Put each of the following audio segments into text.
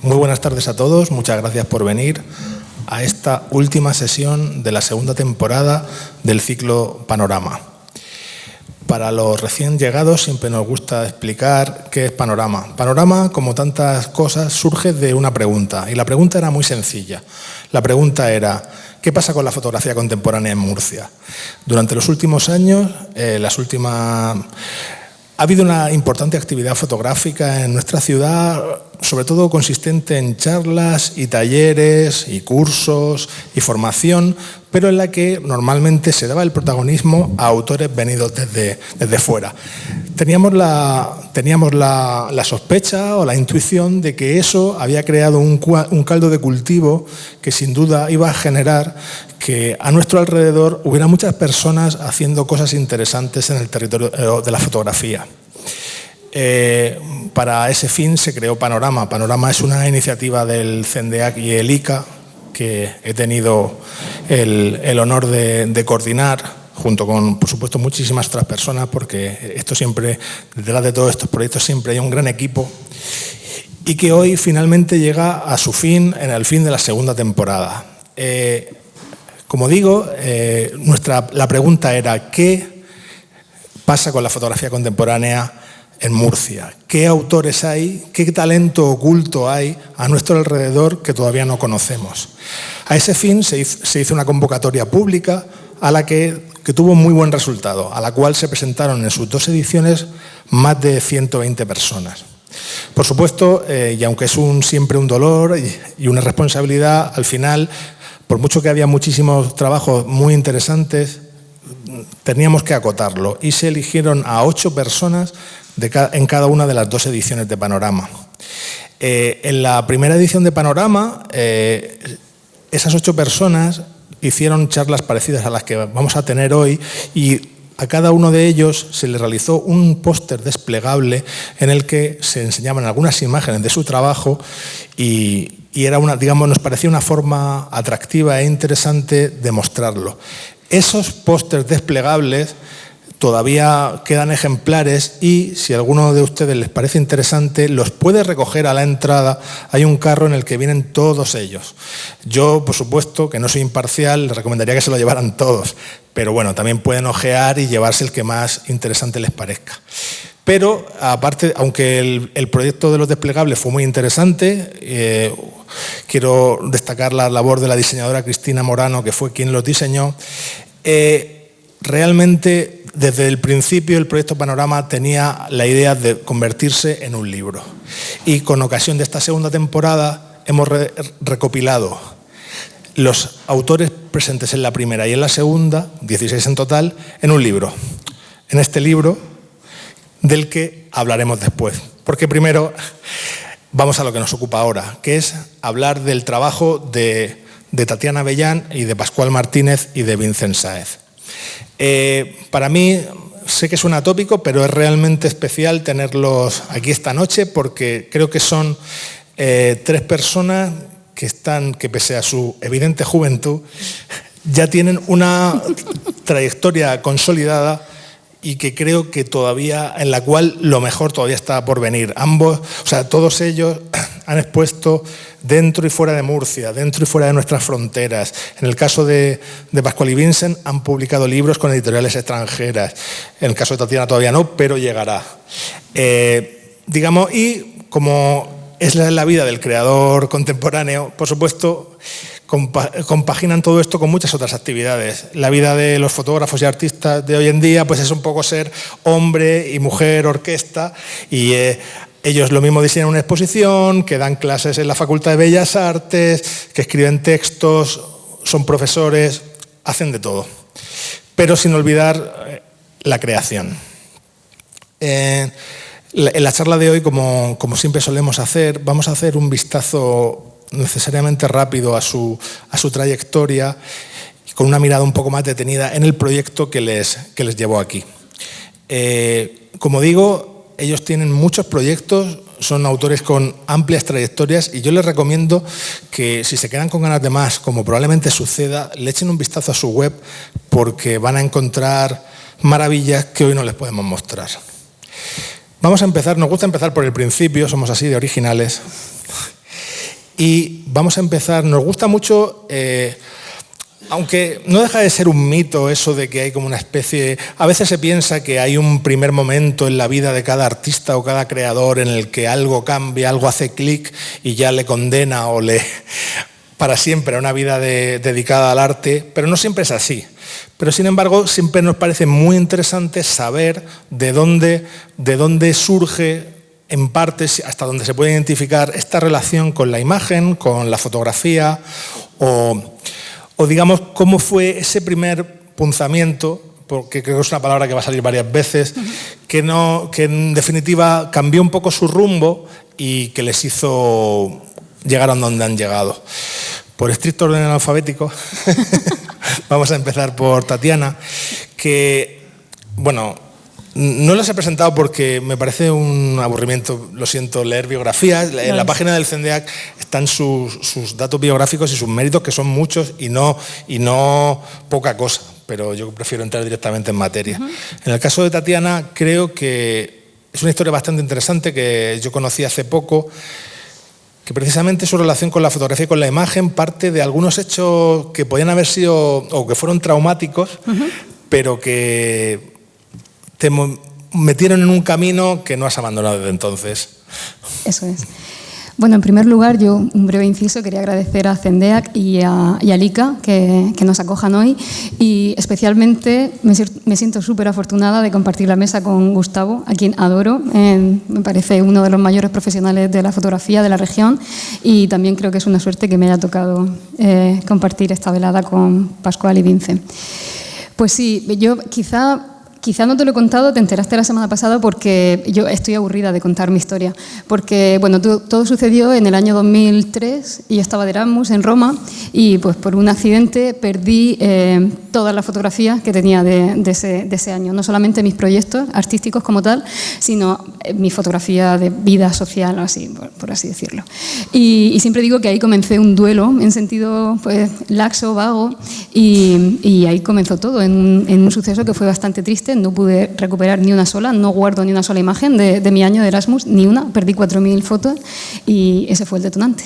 Muy buenas tardes a todos, muchas gracias por venir a esta última sesión de la segunda temporada del ciclo Panorama. Para los recién llegados siempre nos gusta explicar qué es Panorama. Panorama, como tantas cosas, surge de una pregunta, y la pregunta era muy sencilla. La pregunta era: ¿qué pasa con la fotografía contemporánea en Murcia? Durante los últimos años, ha habido una importante actividad fotográfica en nuestra ciudad, sobre todo consistente en charlas y talleres y cursos y formación, pero en la que normalmente se daba el protagonismo a autores venidos desde fuera. Teníamos la sospecha o la intuición de que eso había creado un caldo de cultivo que sin duda iba a generar que a nuestro alrededor hubiera muchas personas haciendo cosas interesantes en el territorio de la fotografía. Para ese fin se creó Panorama. Panorama es una iniciativa del CENDEAC y el ICA que he tenido el honor de coordinar, junto con, por supuesto, muchísimas otras personas, porque esto siempre, detrás de todos estos proyectos siempre hay un gran equipo, y que hoy finalmente llega a su fin, en el fin de la segunda temporada. Como digo, la pregunta era: ¿qué pasa con la fotografía contemporánea en Murcia? ¿Qué autores hay? ¿Qué talento oculto hay a nuestro alrededor que todavía no conocemos? A ese fin se hizo una convocatoria pública a la que tuvo muy buen resultado, a la cual se presentaron en sus 2 ediciones más de 120 personas. Por supuesto, y aunque es siempre un dolor y una responsabilidad, al final, por mucho que había muchísimos trabajos muy interesantes, teníamos que acotarlo y se eligieron a 8 personas en cada una de las 2 ediciones de Panorama. En la primera edición de Panorama, esas 8 personas hicieron charlas parecidas a las que vamos a tener hoy, y a cada uno de ellos se le realizó un póster desplegable en el que se enseñaban algunas imágenes de su trabajo y era nos parecía una forma atractiva e interesante de mostrarlo. Esos pósters desplegables todavía quedan ejemplares y, si a alguno de ustedes les parece interesante, los puede recoger a la entrada. Hay un carro en el que vienen todos ellos. Yo, por supuesto, que no soy imparcial, les recomendaría que se lo llevaran todos, pero bueno, también pueden ojear y llevarse el que más interesante les parezca. Pero, aparte, aunque el proyecto de los desplegables fue muy interesante, quiero destacar la labor de la diseñadora Cristina Morano, que fue quien los diseñó. Realmente, desde el principio, el proyecto Panorama tenía la idea de convertirse en un libro. Y con ocasión de esta segunda temporada hemos recopilado los autores presentes en la primera y en la segunda, 16 en total, en un libro. En este libro, del que hablaremos después. Porque primero vamos a lo que nos ocupa ahora, que es hablar del trabajo de Tatiana Bellán y de Pascual Martínez y de Vincent Sáez. Para mí, sé que suena tópico, pero es realmente especial tenerlos aquí esta noche, porque creo que son 3 personas que pese a su evidente juventud, ya tienen una trayectoria consolidada y que creo que todavía, en la cual lo mejor todavía está por venir. Todos ellos han expuesto dentro y fuera de Murcia, dentro y fuera de nuestras fronteras. En el caso de Pascual y Vincent, han publicado libros con editoriales extranjeras. En el caso de Tatiana todavía no, pero llegará. Y como es la vida del creador contemporáneo, por supuesto, compaginan todo esto con muchas otras actividades. La vida de los fotógrafos y artistas de hoy en día pues es un poco ser hombre y mujer orquesta, y ellos lo mismo diseñan una exposición, que dan clases en la Facultad de Bellas Artes, que escriben textos, son profesores, hacen de todo, pero sin olvidar la creación. En la charla de hoy, como siempre solemos hacer, vamos a hacer un vistazo necesariamente rápido a su trayectoria, con una mirada un poco más detenida en el proyecto que les llevó aquí. Como digo, ellos tienen muchos proyectos, son autores con amplias trayectorias, y yo les recomiendo que, si se quedan con ganas de más, como probablemente suceda, le echen un vistazo a su web, porque van a encontrar maravillas que hoy no les podemos mostrar. Vamos a empezar, nos gusta empezar por el principio, somos así de originales. Y vamos a empezar, nos gusta mucho, aunque no deja de ser un mito eso de que hay como una especie, a veces se piensa que hay un primer momento en la vida de cada artista o cada creador en el que algo cambia, algo hace clic y ya le condena o le para siempre a una vida dedicada al arte, pero no siempre es así. Pero sin embargo siempre nos parece muy interesante saber de dónde surge en partes, hasta donde se puede identificar esta relación con la imagen, con la fotografía o digamos, cómo fue ese primer punzamiento, porque creo que es una palabra que va a salir varias veces, que en definitiva cambió un poco su rumbo y que les hizo llegar a donde han llegado. Por estricto orden alfabético, vamos a empezar por Tatiana, que, bueno, no las he presentado porque me parece un aburrimiento, lo siento, leer biografías. En la página del CENDEAC están sus datos biográficos y sus méritos, que son muchos y no poca cosa, pero yo prefiero entrar directamente en materia. En el caso de Tatiana, creo que es una historia bastante interesante que yo conocí hace poco, que precisamente su relación con la fotografía y con la imagen parte de algunos hechos que podían haber sido o que fueron traumáticos, pero que te metieron en un camino que no has abandonado desde entonces. Eso es. Bueno, en primer lugar, yo, un breve inciso, quería agradecer a CENDEAC y a LICA que nos acojan hoy, y especialmente me siento súper afortunada de compartir la mesa con Gustavo, a quien adoro. Me parece uno de los mayores profesionales de la fotografía de la región, y también creo que es una suerte que me haya tocado compartir esta velada con Pascual y Vince. Pues sí, yo quizá no te lo he contado, te enteraste la semana pasada porque yo estoy aburrida de contar mi historia. Porque, bueno, todo sucedió en el año 2003 y yo estaba de Erasmus en Roma y pues por un accidente perdí todas las fotografías que tenía de ese año. No solamente mis proyectos artísticos como tal, sino mi fotografía de vida social, así, por así decirlo. Y siempre digo que ahí comencé un duelo en sentido pues, laxo, vago, y ahí comenzó todo, en un suceso que fue bastante triste. No pude recuperar ni una sola, no guardo ni una sola imagen de mi año de Erasmus, ni una, perdí 4.000 fotos y ese fue el detonante.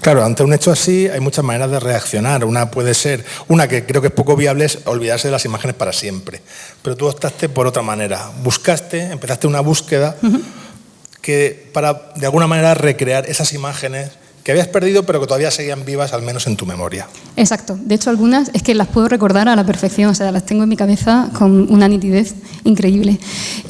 Claro, ante un hecho así hay muchas maneras de reaccionar. Una puede ser, una que creo que es poco viable, es olvidarse de las imágenes para siempre. Pero tú optaste por otra manera. Empezaste una búsqueda que para de alguna manera recrear esas imágenes que habías perdido pero que todavía seguían vivas, al menos en tu memoria. Exacto. De hecho, algunas es que las puedo recordar a la perfección, o sea, las tengo en mi cabeza con una nitidez increíble.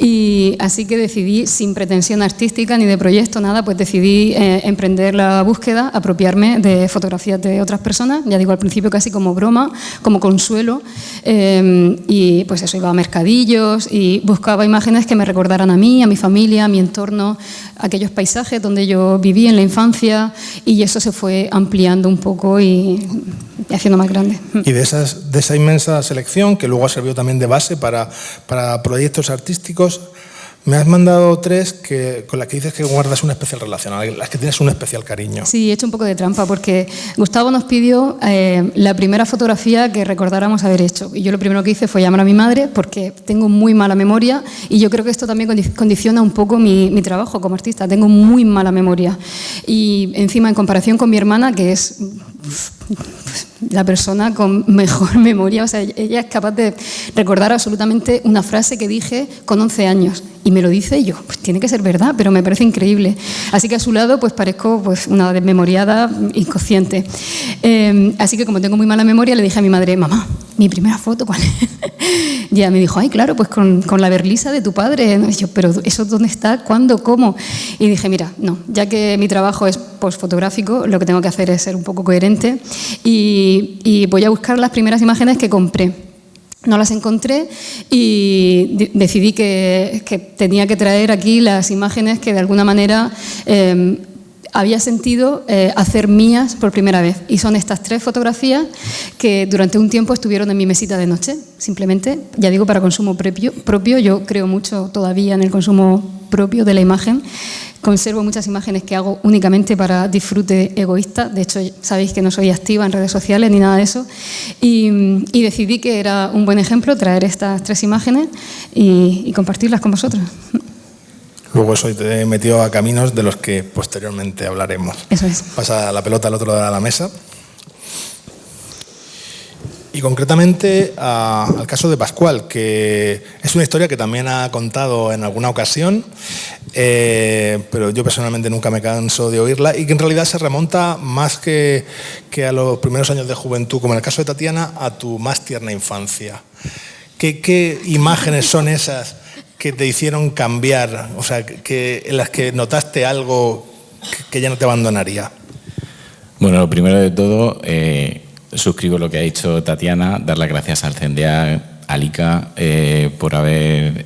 Y así que decidí, sin pretensión artística ni de proyecto, nada, pues decidí emprender la búsqueda, apropiarme de fotografías de otras personas, ya digo, al principio casi como broma, como consuelo, y pues eso, iba a mercadillos y buscaba imágenes que me recordaran a mí, a mi familia, a mi entorno, aquellos paisajes donde yo viví en la infancia, y eso se fue ampliando un poco y haciendo más grande. Y de esa inmensa selección, que luego ha servido también de base para proyectos artísticos, me has mandado 3 con las que dices que guardas una especial relación, a las que tienes un especial cariño. Sí, he hecho un poco de trampa porque Gustavo nos pidió la primera fotografía que recordáramos haber hecho. Y yo lo primero que hice fue llamar a mi madre porque tengo muy mala memoria y yo creo que esto también condiciona un poco mi trabajo como artista. Tengo muy mala memoria. Y encima, en comparación con mi hermana, que es la persona con mejor memoria, o sea, ella es capaz de recordar absolutamente una frase que dije con 11 años y me lo dice y yo, pues tiene que ser verdad, pero me parece increíble. Así que a su lado pues parezco pues, una desmemoriada inconsciente. Así que como tengo muy mala memoria, le dije a mi madre, mamá, ¿mi primera foto cuál es? Y ella me dijo, ay, claro, pues con la Berlisa de tu padre. Y yo, pero ¿eso dónde está? ¿Cuándo? ¿Cómo? Y dije, mira, no, ya que mi trabajo es postfotográfico, lo que tengo que hacer es ser un poco coherente y voy a buscar las primeras imágenes que compré. No las encontré y decidí que tenía que traer aquí las imágenes que de alguna manera había sentido hacer mías por primera vez. Y son estas 3 fotografías que durante un tiempo estuvieron en mi mesita de noche, simplemente, ya digo, para consumo propio. Yo creo mucho todavía en el consumo propio de la imagen. Conservo muchas imágenes que hago únicamente para disfrute egoísta. De hecho, sabéis que no soy activa en redes sociales ni nada de eso. Y decidí que era un buen ejemplo traer estas 3 imágenes y compartirlas con vosotros. Luego eso te he metido a caminos de los que posteriormente hablaremos. Eso es. Pasa la pelota al otro lado de la mesa. Y concretamente al caso de Pascual, que es una historia que también ha contado en alguna ocasión, pero yo personalmente nunca me canso de oírla, y que en realidad se remonta más que a los primeros años de juventud, como en el caso de Tatiana, a tu más tierna infancia. ¿Qué imágenes son esas que te hicieron cambiar, o sea, en las que notaste algo que ya no te abandonaría? Bueno, lo primero de todo, suscribo lo que ha dicho Tatiana, dar las gracias al CENDEAC, al ICA, por haber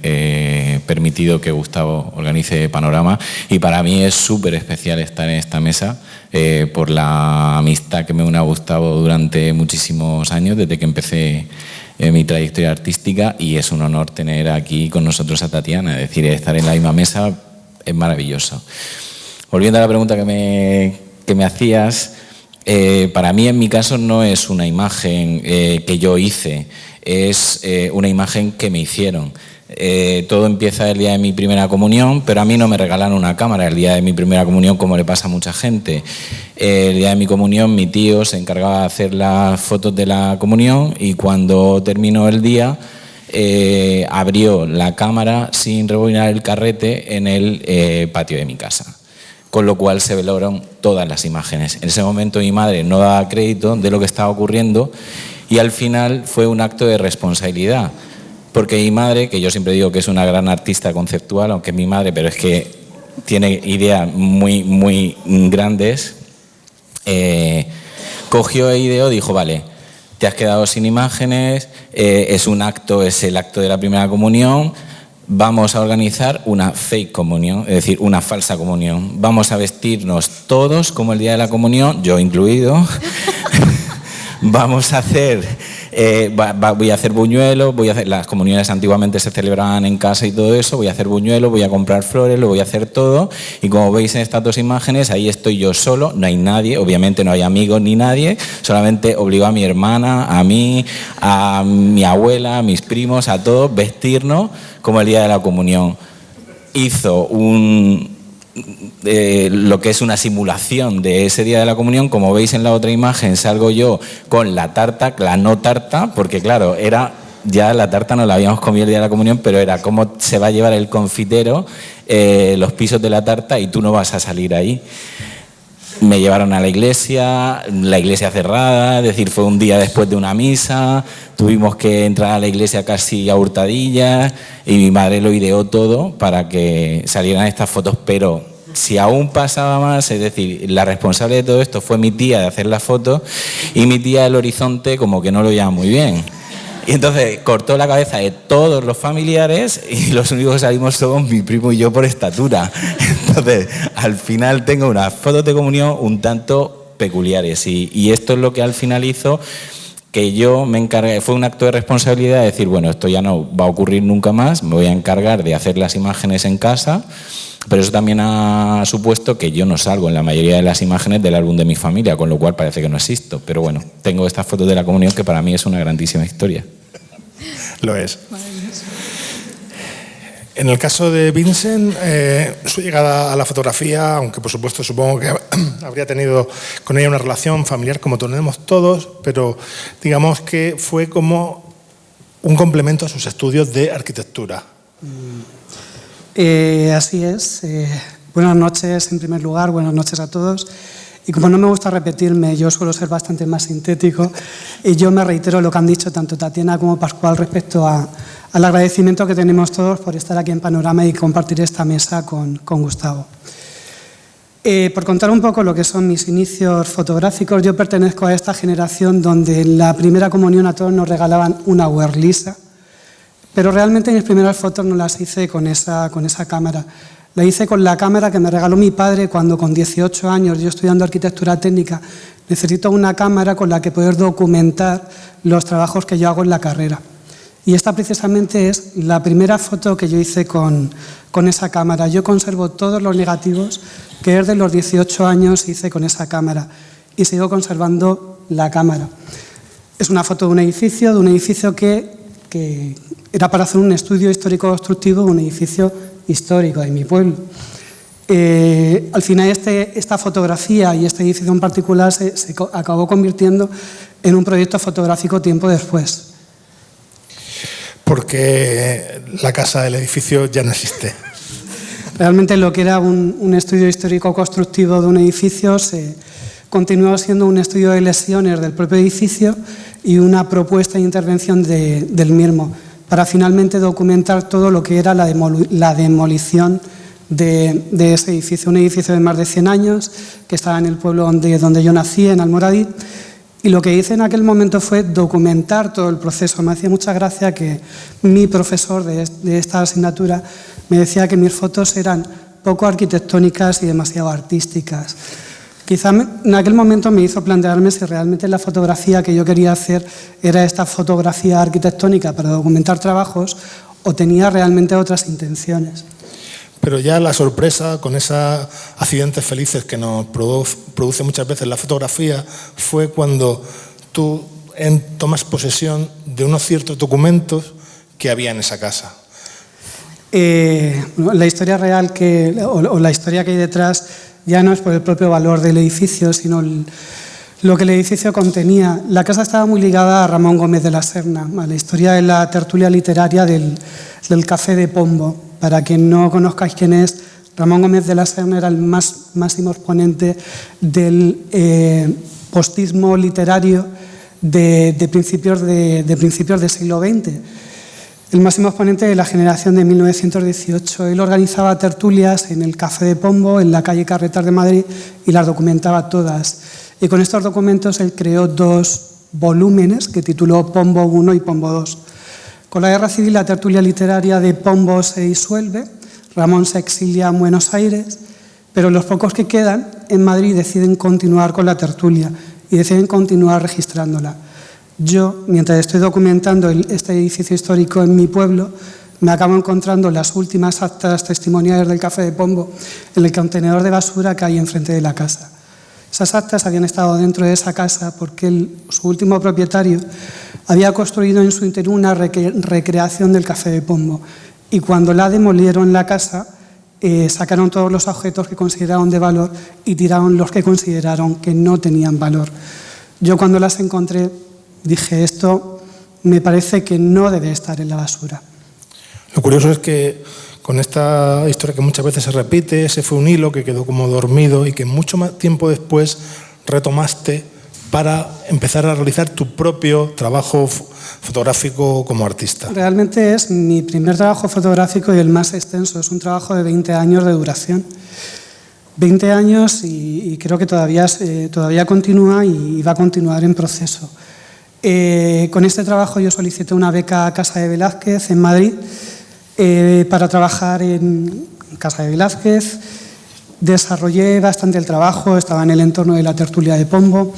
permitido que Gustavo organice Panorama, y para mí es súper especial estar en esta mesa por la amistad que me une a Gustavo durante muchísimos años, desde que empecé mi trayectoria artística, y es un honor tener aquí con nosotros a Tatiana, es decir, estar en la misma mesa es maravilloso. Volviendo a la pregunta que me hacías, para mí, en mi caso, no es una imagen que yo hice, es una imagen que me hicieron. Todo empieza el día de mi primera comunión, pero a mí no me regalaron una cámara el día de mi primera comunión, como le pasa a mucha gente. El día de mi comunión, mi tío se encargaba de hacer las fotos de la comunión, y cuando terminó el día, abrió la cámara sin rebobinar el carrete en el patio de mi casa. Con lo cual se velaron todas las imágenes. En ese momento mi madre no daba crédito de lo que estaba ocurriendo, y al final fue un acto de responsabilidad, porque mi madre, que yo siempre digo que es una gran artista conceptual, aunque es mi madre, pero es que tiene ideas muy, muy grandes, cogió e ideó, dijo, vale, te has quedado sin imágenes, es el acto de la primera comunión, vamos a organizar una fake comunión, es decir, una falsa comunión. Vamos a vestirnos todos como el día de la comunión, yo incluido. Vamos a hacer, voy a hacer buñuelos, las comuniones antiguamente se celebraban en casa y todo eso, voy a hacer buñuelos, voy a comprar flores, lo voy a hacer todo, y como veis en estas dos imágenes, ahí estoy yo solo, no hay nadie, obviamente no hay amigos ni nadie, solamente obligo a mi hermana, a mí, a mi abuela, a mis primos, a todos, vestirnos como el día de la comunión. Hizo lo que es una simulación de ese día de la comunión. Como veis en la otra imagen, salgo yo con la tarta, la no tarta, porque claro, ya la tarta no la habíamos comido el día de la comunión, pero era cómo se va a llevar el confitero los pisos de la tarta, y tú no vas a salir ahí. Me llevaron a la iglesia cerrada, es decir, fue un día después de una misa, tuvimos que entrar a la iglesia casi a hurtadillas, y mi madre lo ideó todo para que salieran estas fotos. Pero si aún pasaba más, es decir, la responsable de todo esto fue mi tía de hacer las fotos, y mi tía del Horizonte como que no lo lleva muy bien. Y entonces cortó la cabeza de todos los familiares, y los únicos que salimos somos mi primo y yo por estatura. Entonces, al final tengo unas fotos de comunión un tanto peculiares, y esto es lo que al final hizo que yo me encargué. Fue un acto de responsabilidad de decir, bueno, esto ya no va a ocurrir nunca más, me voy a encargar de hacer las imágenes en casa, pero eso también ha supuesto que yo no salgo en la mayoría de las imágenes del álbum de mi familia, con lo cual parece que no existo. Pero bueno, tengo estas fotos de la comunión, que para mí es una grandísima historia. Lo es. En el caso de Vincent, su llegada a la fotografía, aunque por supuesto supongo que habría tenido con ella una relación familiar como tenemos todos, pero digamos que fue como un complemento a sus estudios de arquitectura. Así es. Buenas noches en primer lugar, buenas noches a todos. Y como no me gusta repetirme, yo suelo ser bastante más sintético, y yo me reitero lo que han dicho tanto Tatiana como Pascual respecto al agradecimiento que tenemos todos por estar aquí en Panorama y compartir esta mesa con Gustavo. Por contar un poco lo que son mis inicios fotográficos, yo pertenezco a esta generación donde en la primera comunión a todos nos regalaban una Wurlitzer, pero realmente mis primeras fotos no las hice con esa cámara. La hice con la cámara que me regaló mi padre cuando, con 18 años, yo estudiando arquitectura técnica, necesito una cámara con la que poder documentar los trabajos que yo hago en la carrera. Y esta precisamente es la primera foto que yo hice con esa cámara. Yo conservo todos los negativos que desde los 18 años hice con esa cámara, y sigo conservando la cámara. Es una foto de un edificio que era para hacer un estudio histórico constructivo, un edificio histórico de mi pueblo. Al final esta fotografía y este edificio en particular se acabó convirtiendo en un proyecto fotográfico tiempo después. Porque la casa, el edificio ya no existe. Realmente lo que era un estudio histórico constructivo de un edificio se continuó siendo un estudio de lesiones del propio edificio y una propuesta de intervención del mismo, para finalmente documentar todo lo que era la demolición de ese edificio. Un edificio de más de 100 años que estaba en el pueblo donde yo nací, en Almoradí, y lo que hice en aquel momento fue documentar todo el proceso. Me hacía mucha gracia que mi profesor de esta asignatura me decía que mis fotos eran poco arquitectónicas y demasiado artísticas. Quizá en aquel momento me hizo plantearme si realmente la fotografía que yo quería hacer era esta fotografía arquitectónica para documentar trabajos o tenía realmente otras intenciones. Pero ya la sorpresa con esos accidentes felices que nos produce muchas veces la fotografía fue cuando tú tomas posesión de unos ciertos documentos que había en esa casa. La historia real o la historia que hay detrás ya no es por el propio valor del edificio, sino lo que el edificio contenía. La casa estaba muy ligada a Ramón Gómez de la Serna, a la historia de la tertulia literaria del Café de Pombo. Para quien no conozcáis quién es, Ramón Gómez de la Serna era el máximo exponente del postismo literario de principios del siglo XX. El máximo exponente de la generación de 1918. Él organizaba tertulias en el Café de Pombo, en la calle Carretas de Madrid, y las documentaba todas. Y con estos documentos él creó 2 volúmenes que tituló Pombo I y Pombo II. Con la Guerra Civil, la tertulia literaria de Pombo se disuelve, Ramón se exilia en Buenos Aires, pero los pocos que quedan en Madrid deciden continuar con la tertulia y deciden continuar registrándola. Yo, mientras estoy documentando este edificio histórico en mi pueblo, me acabo encontrando las últimas actas testimoniales del Café de Pombo en el contenedor de basura que hay enfrente de la casa. Esas actas habían estado dentro de esa casa porque su último propietario había construido en su interior una recreación del Café de Pombo, y cuando la demolieron la casa sacaron todos los objetos que consideraron de valor y tiraron los que consideraron que no tenían valor. Yo cuando las encontré dije, esto me parece que no debe estar en la basura. Lo curioso es que con esta historia que muchas veces se repite, ese fue un hilo que quedó como dormido y que mucho más tiempo después retomaste para empezar a realizar tu propio trabajo fotográfico como artista. Realmente es mi primer trabajo fotográfico y el más extenso. Es un trabajo de 20 años de duración. 20 años y creo que todavía continúa y va a continuar en proceso. Con este trabajo yo solicité una beca a Casa de Velázquez en Madrid para trabajar en Casa de Velázquez. Desarrollé bastante el trabajo, estaba en el entorno de la tertulia de Pombo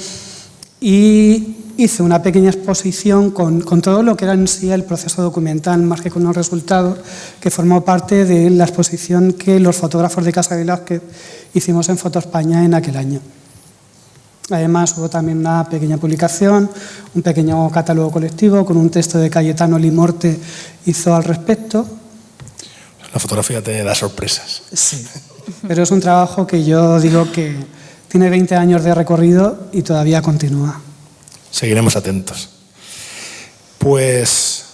y hice una pequeña exposición con todo lo que era en sí el proceso documental, más que con los resultados, que formó parte de la exposición que los fotógrafos de Casa de Velázquez hicimos en Foto España en aquel año. Además, hubo también una pequeña publicación, un pequeño catálogo colectivo con un texto de Cayetano Limorte hizo al respecto. La fotografía te da sorpresas. Sí, pero es un trabajo que yo digo que tiene 20 años de recorrido y todavía continúa. Seguiremos atentos. Pues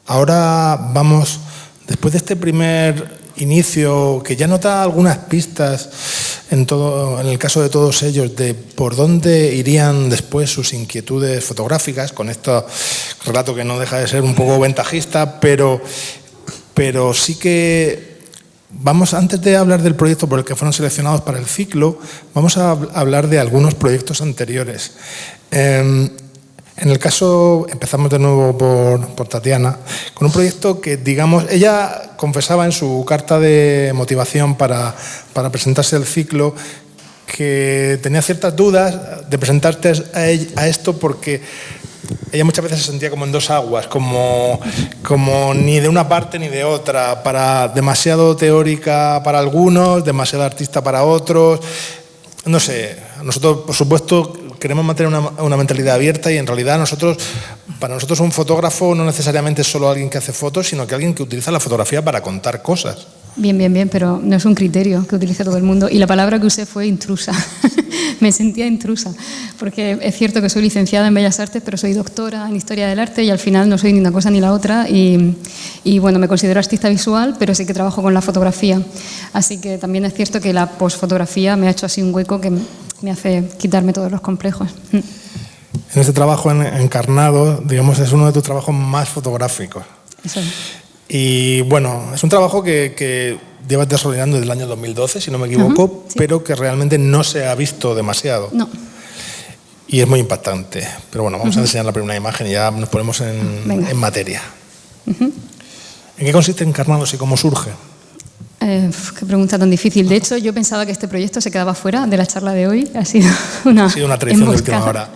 ahora vamos, después de este primer inicio, que ya nota algunas pistas en el caso de todos ellos, de por dónde irían después sus inquietudes fotográficas, con este relato que no deja de ser un poco ventajista, pero sí que vamos, antes de hablar del proyecto por el que fueron seleccionados para el ciclo, vamos a hablar de algunos proyectos anteriores. En el caso, empezamos de nuevo por Tatiana, con un proyecto que, digamos, ella confesaba en su carta de motivación para presentarse al ciclo que tenía ciertas dudas de presentarte a esto porque ella muchas veces se sentía como en dos aguas, como ni de una parte ni de otra, demasiado teórica para algunos, demasiado artista para otros. No sé, nosotros, por supuesto, queremos mantener una mentalidad abierta y en realidad para nosotros un fotógrafo no necesariamente es solo alguien que hace fotos, sino que alguien que utiliza la fotografía para contar cosas. Bien, pero no es un criterio que utilice todo el mundo. Y la palabra que usé fue intrusa. Me sentía intrusa, porque es cierto que soy licenciada en Bellas Artes, pero soy doctora en Historia del Arte y al final no soy ni una cosa ni la otra. Y bueno, me considero artista visual, pero sí que trabajo con la fotografía. Así que también es cierto que la posfotografía me ha hecho así un hueco que me hace quitarme todos los complejos. En este trabajo encarnado, digamos, es uno de tus trabajos más fotográficos. Eso es. Y bueno, es un trabajo que llevas desarrollando desde el año 2012, si no me equivoco, sí. pero que realmente no se ha visto demasiado. No. Y es muy impactante. Pero bueno, vamos a enseñar la primera imagen y ya nos ponemos en materia. ¿En qué consiste Encarnados y cómo surge? Qué pregunta tan difícil. De hecho, yo pensaba que este proyecto se quedaba fuera de la charla de hoy. Ha sido una tradición de última hora.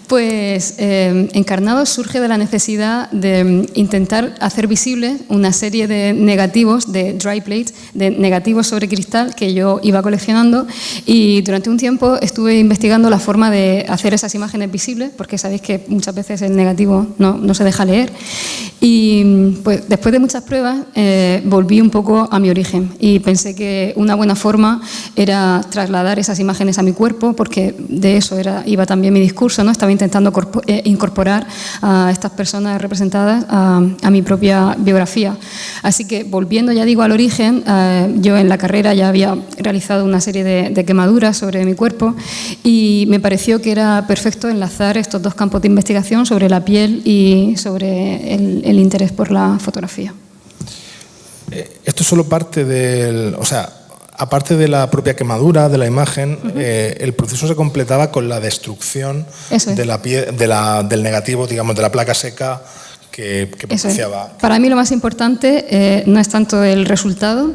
Pues Encarnados surge de la necesidad de intentar hacer visible una serie de negativos, de dry plates, de negativos sobre cristal que yo iba coleccionando, y durante un tiempo estuve investigando la forma de hacer esas imágenes visibles, porque sabéis que muchas veces el negativo no se deja leer. Y pues después de muchas pruebas volví un poco a mi origen y pensé que una buena forma era trasladar esas imágenes a mi cuerpo, porque de eso iba también mi discurso, ¿no? Estaba intentando incorporar a estas personas representadas a mi propia biografía. Así que, volviendo, ya digo, al origen, yo en la carrera ya había realizado una serie de quemaduras sobre mi cuerpo y me pareció que era perfecto enlazar estos dos campos de investigación sobre la piel y sobre el interés por la fotografía. Esto es solo parte del... O sea, aparte de la propia quemadura de la imagen, el proceso se completaba con la destrucción de la piel, del negativo, digamos, de la placa seca que propiciaba. Para mí lo más importante no es tanto el resultado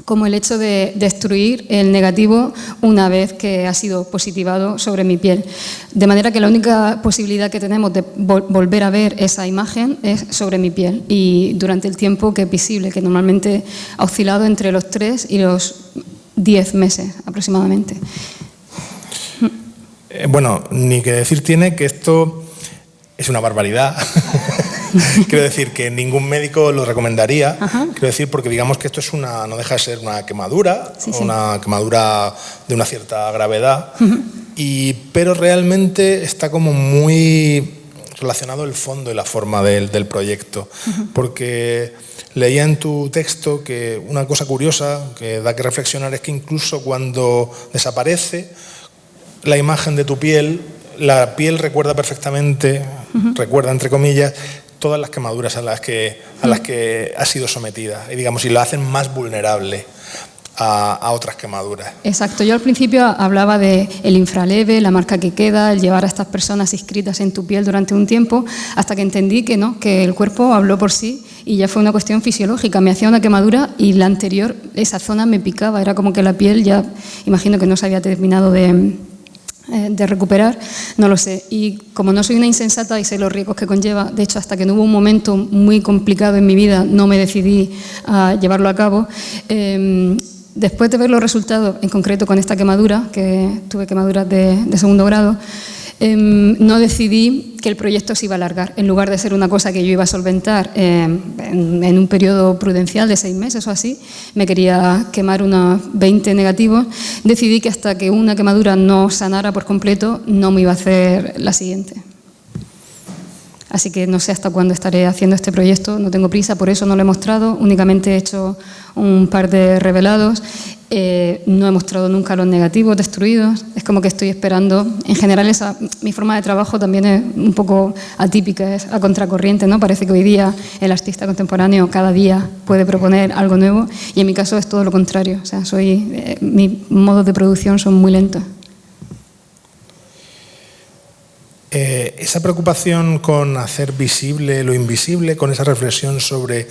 como el hecho de destruir el negativo una vez que ha sido positivado sobre mi piel. De manera que la única posibilidad que tenemos de volver a ver esa imagen es sobre mi piel y durante el tiempo que es visible, que normalmente ha oscilado entre los 3 y los 10 meses aproximadamente. Bueno, ni que decir tiene que esto es una barbaridad. Quiero decir que ningún médico lo recomendaría. Quiero decir, porque digamos que esto es no deja de ser una quemadura, una quemadura de una cierta gravedad, pero realmente está como muy relacionado el fondo y la forma del proyecto. Porque leía en tu texto que una cosa curiosa que da que reflexionar es que incluso cuando desaparece la imagen de tu piel, la piel recuerda perfectamente, recuerda entre comillas, todas las quemaduras a las que ha sido sometida y digamos, y la hacen más vulnerable a otras quemaduras. Exacto, yo al principio hablaba de el infraleve, la marca que queda, el llevar a estas personas inscritas en tu piel durante un tiempo, hasta que entendí que no, que el cuerpo habló por sí y ya fue una cuestión fisiológica. Me hacía una quemadura y la anterior, esa zona me picaba, era como que la piel ya, imagino que no se había terminado de recuperar, no lo sé. Y como no soy una insensata y sé los riesgos que conlleva, de hecho, hasta que no hubo un momento muy complicado en mi vida, no me decidí a llevarlo a cabo. Después de ver los resultados, en concreto con esta quemadura, que tuve quemaduras de segundo grado, no decidí que el proyecto se iba a alargar. En lugar de ser una cosa que yo iba a solventar en un periodo prudencial de 6 meses o así, me quería quemar unos 20 negativos, decidí que hasta que una quemadura no sanara por completo, no me iba a hacer la siguiente. Así que no sé hasta cuándo estaré haciendo este proyecto, no tengo prisa, por eso no lo he mostrado, únicamente he hecho un par de revelados, no he mostrado nunca los negativos destruidos, es como que estoy esperando. En general mi forma de trabajo también es un poco atípica, es a contracorriente, ¿no? Parece que hoy día el artista contemporáneo cada día puede proponer algo nuevo y en mi caso es todo lo contrario, o sea, mis modos de producción son muy lentos. Esa preocupación con hacer visible lo invisible, con esa reflexión sobre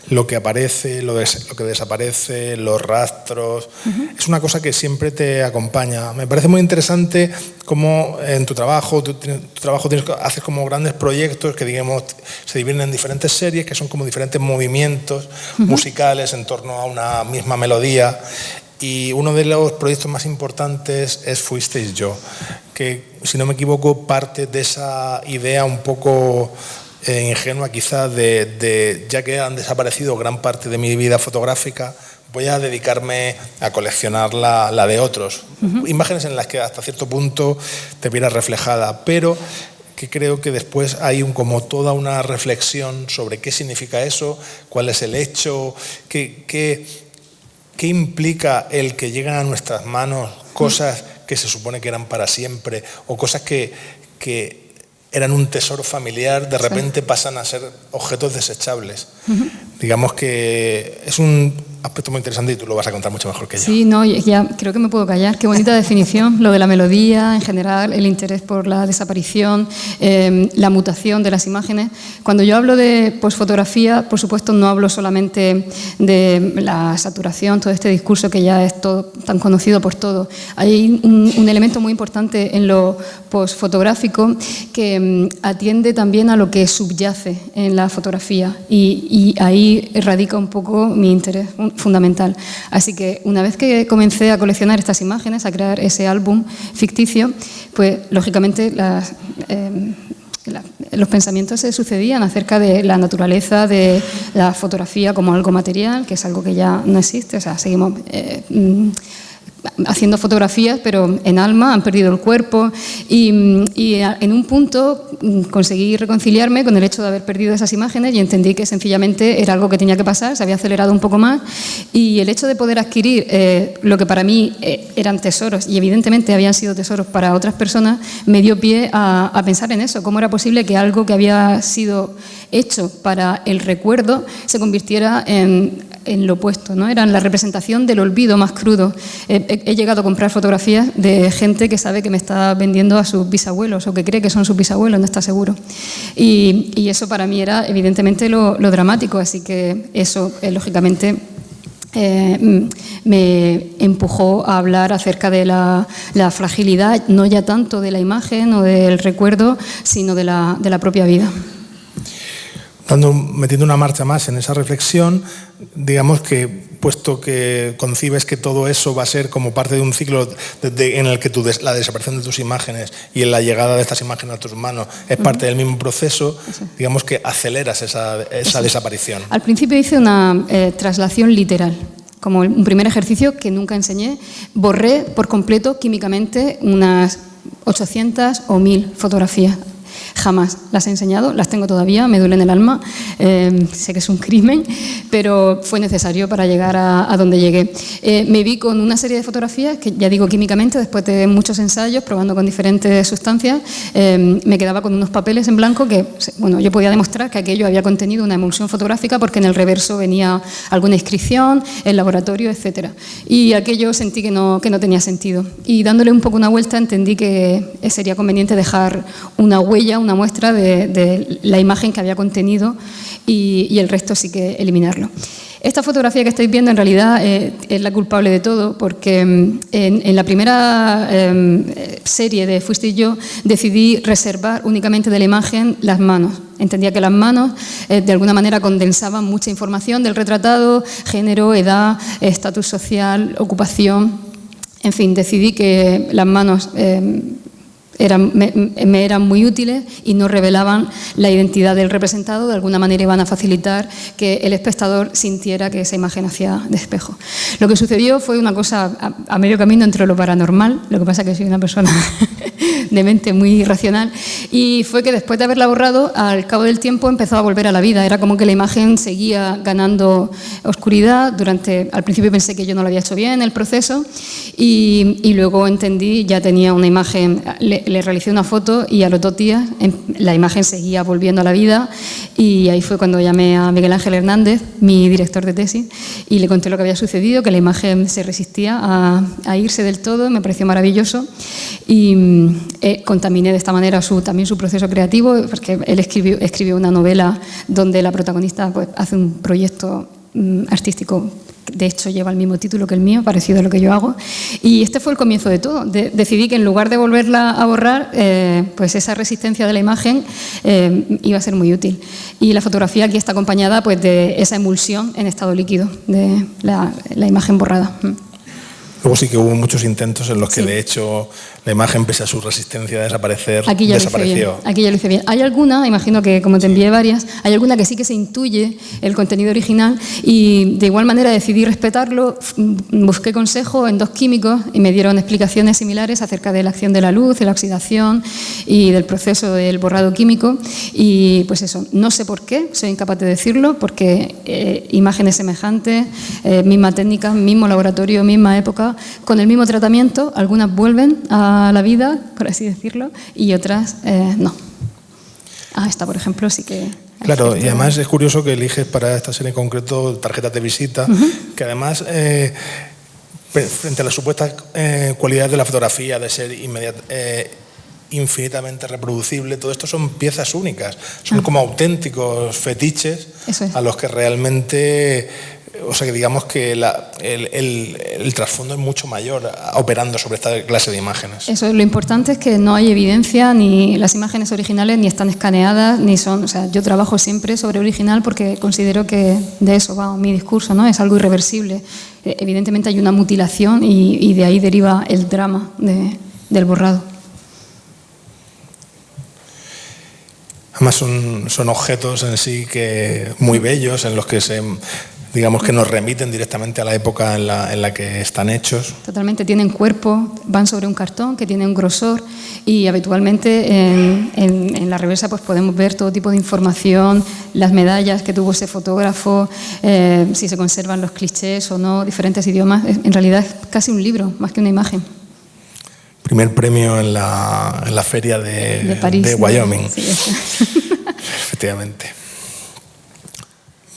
lo que aparece, lo que desaparece, los rastros, es una cosa que siempre te acompaña. Me parece muy interesante cómo en tu trabajo haces como grandes proyectos que, digamos, se dividen en diferentes series, que son como diferentes movimientos musicales en torno a una misma melodía. Y uno de los proyectos más importantes es Fuisteis yo, que, si no me equivoco, parte de esa idea un poco ingenua quizá ya que han desaparecido gran parte de mi vida fotográfica, voy a dedicarme a coleccionar la de otros. Imágenes en las que hasta cierto punto te vieras reflejada, pero que creo que después hay como toda una reflexión sobre qué significa eso, cuál es el hecho, qué implica el que lleguen a nuestras manos cosas que se supone que eran para siempre o cosas que eran un tesoro familiar, de repente pasan a ser objetos desechables. Digamos que es un aspecto muy interesante y tú lo vas a contar mucho mejor que yo. Sí, no, ya creo que me puedo callar. Qué bonita definición, lo de la melodía, en general, el interés por la desaparición, la mutación de las imágenes. Cuando yo hablo de posfotografía, por supuesto, no hablo solamente de la saturación, todo este discurso que ya es todo, tan conocido por todos. Hay un elemento muy importante en lo posfotográfico que atiende también a lo que subyace en la fotografía y ahí radica un poco mi interés fundamental. Así que una vez que comencé a coleccionar estas imágenes, a crear ese álbum ficticio, pues lógicamente los pensamientos se sucedían acerca de la naturaleza de la fotografía como algo material, que es algo que ya no existe. O sea, seguimos haciendo fotografías, pero en alma, han perdido el cuerpo y en un punto conseguí reconciliarme con el hecho de haber perdido esas imágenes y entendí que sencillamente era algo que tenía que pasar, se había acelerado un poco más y el hecho de poder adquirir lo que para mí eran tesoros y evidentemente habían sido tesoros para otras personas me dio pie a pensar en eso, cómo era posible que algo que había sido hecho para el recuerdo se convirtiera en lo opuesto, ¿no? Eran la representación del olvido más crudo. He llegado a comprar fotografías de gente que sabe que me está vendiendo a sus bisabuelos o que cree que son sus bisabuelos, no está seguro. Y eso para mí era evidentemente lo dramático, así que eso lógicamente me empujó a hablar acerca de la fragilidad, no ya tanto de la imagen o del recuerdo, sino de la propia vida. Metiendo una marcha más en esa reflexión, digamos que, puesto que concibes que todo eso va a ser como parte de un ciclo en el que la desaparición de tus imágenes y en la llegada de estas imágenes a tus manos es parte del mismo proceso, digamos que aceleras esa desaparición. Al principio hice una traslación literal. Como un primer ejercicio que nunca enseñé, borré por completo químicamente unas 800 o 1000 fotografías. Jamás las he enseñado, las tengo todavía, me duelen el alma, sé que es un crimen, pero fue necesario para llegar a donde llegué. Me vi con una serie de fotografías que, ya digo, químicamente, después de muchos ensayos, probando con diferentes sustancias, me quedaba con unos papeles en blanco que, bueno, yo podía demostrar que aquello había contenido una emulsión fotográfica porque en el reverso venía alguna inscripción, el laboratorio, etc. Y aquello sentí que no tenía sentido. Y dándole un poco una vuelta entendí que sería conveniente dejar una huella, una muestra de la imagen que había contenido y el resto sí que eliminarlo. Esta fotografía que estáis viendo en realidad es la culpable de todo porque en la primera serie de Fuiste y yo decidí reservar únicamente de la imagen las manos. Entendía que las manos de alguna manera condensaban mucha información del retratado, género, edad, estatus social, ocupación. En fin, decidí que las manos me eran muy útiles y no revelaban la identidad del representado, de alguna manera iban a facilitar que el espectador sintiera que esa imagen hacía de espejo. Lo que sucedió fue una cosa a medio camino entre lo paranormal, lo que pasa es que soy una persona de mente muy racional, y fue que después de haberla borrado, al cabo del tiempo empezó a volver a la vida. Era como que la imagen seguía ganando oscuridad. Al principio pensé que yo no lo había hecho bien el proceso y luego entendí, ya tenía una imagen, le realicé una foto y a los 2 días la imagen seguía volviendo a la vida y ahí fue cuando llamé a Miguel Ángel Hernández, mi director de tesis, y le conté lo que había sucedido, que la imagen se resistía a irse del todo. Me pareció maravilloso y contaminé de esta manera también su proceso creativo, porque él escribió una novela donde la protagonista pues, hace un proyecto artístico, de hecho lleva el mismo título que el mío, parecido a lo que yo hago, y este fue el comienzo de todo. Decidí que en lugar de volverla a borrar, pues esa resistencia de la imagen iba a ser muy útil. Y la fotografía aquí está acompañada pues, de esa emulsión en estado líquido de la imagen borrada. Luego sí que hubo muchos intentos en los que, de hecho, la imagen, pese a su resistencia a desaparecer, desapareció. Aquí ya lo hice bien. Hay alguna, imagino que como te envié varias, hay alguna que sí que se intuye el contenido original y de igual manera decidí respetarlo. Busqué consejo en 2 químicos y me dieron explicaciones similares acerca de la acción de la luz, de la oxidación y del proceso del borrado químico. Y pues eso, no sé por qué, soy incapaz de decirlo, porque imágenes semejantes, misma técnica, mismo laboratorio, misma época, con el mismo tratamiento, algunas vuelven a la vida, por así decirlo, y otras no. Esta, por ejemplo, sí que... Claro, y además es curioso que eliges para esta serie en concreto tarjetas de visita, que además, frente a las supuestas cualidades de la fotografía, de ser infinitamente reproducible, todo esto son piezas únicas, son como auténticos fetiches a los que realmente... O sea, que digamos que el trasfondo es mucho mayor operando sobre esta clase de imágenes. Eso, lo importante es que no hay evidencia, ni las imágenes originales ni están escaneadas, ni son... O sea, yo trabajo siempre sobre original porque considero que de eso va mi discurso, ¿no? Es algo irreversible. Evidentemente hay una mutilación y de ahí deriva el drama del borrado. Además son objetos en sí que muy bellos, en los que digamos que nos remiten directamente a la época en la que están hechos. Totalmente, tienen cuerpo, van sobre un cartón que tiene un grosor y habitualmente en la reversa pues podemos ver todo tipo de información, las medallas que tuvo ese fotógrafo, si se conservan los clichés o no, diferentes idiomas. En realidad es casi un libro, más que una imagen. Primer premio en la feria de París, de Wyoming. Sí, efectivamente.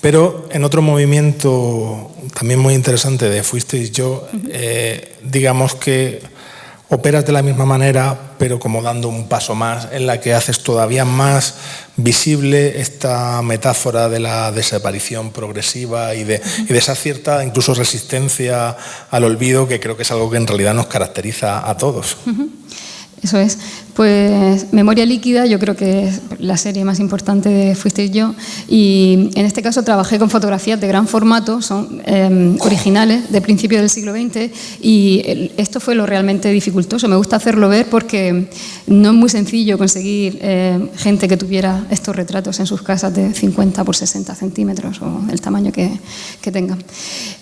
Pero en otro movimiento también muy interesante de Fuisteis Yo, digamos que operas de la misma manera, pero como dando un paso más, en la que haces todavía más visible esta metáfora de la desaparición progresiva y de esa cierta incluso resistencia al olvido, que creo que es algo que en realidad nos caracteriza a todos. Eso es. Pues Memoria Líquida yo creo que es la serie más importante de Fuisteis Yo y en este caso trabajé con fotografías de gran formato, son originales de principios del siglo XX y esto fue lo realmente dificultoso. Me gusta hacerlo ver porque no es muy sencillo conseguir gente que tuviera estos retratos en sus casas de 50 por 60 centímetros o el tamaño que tengan.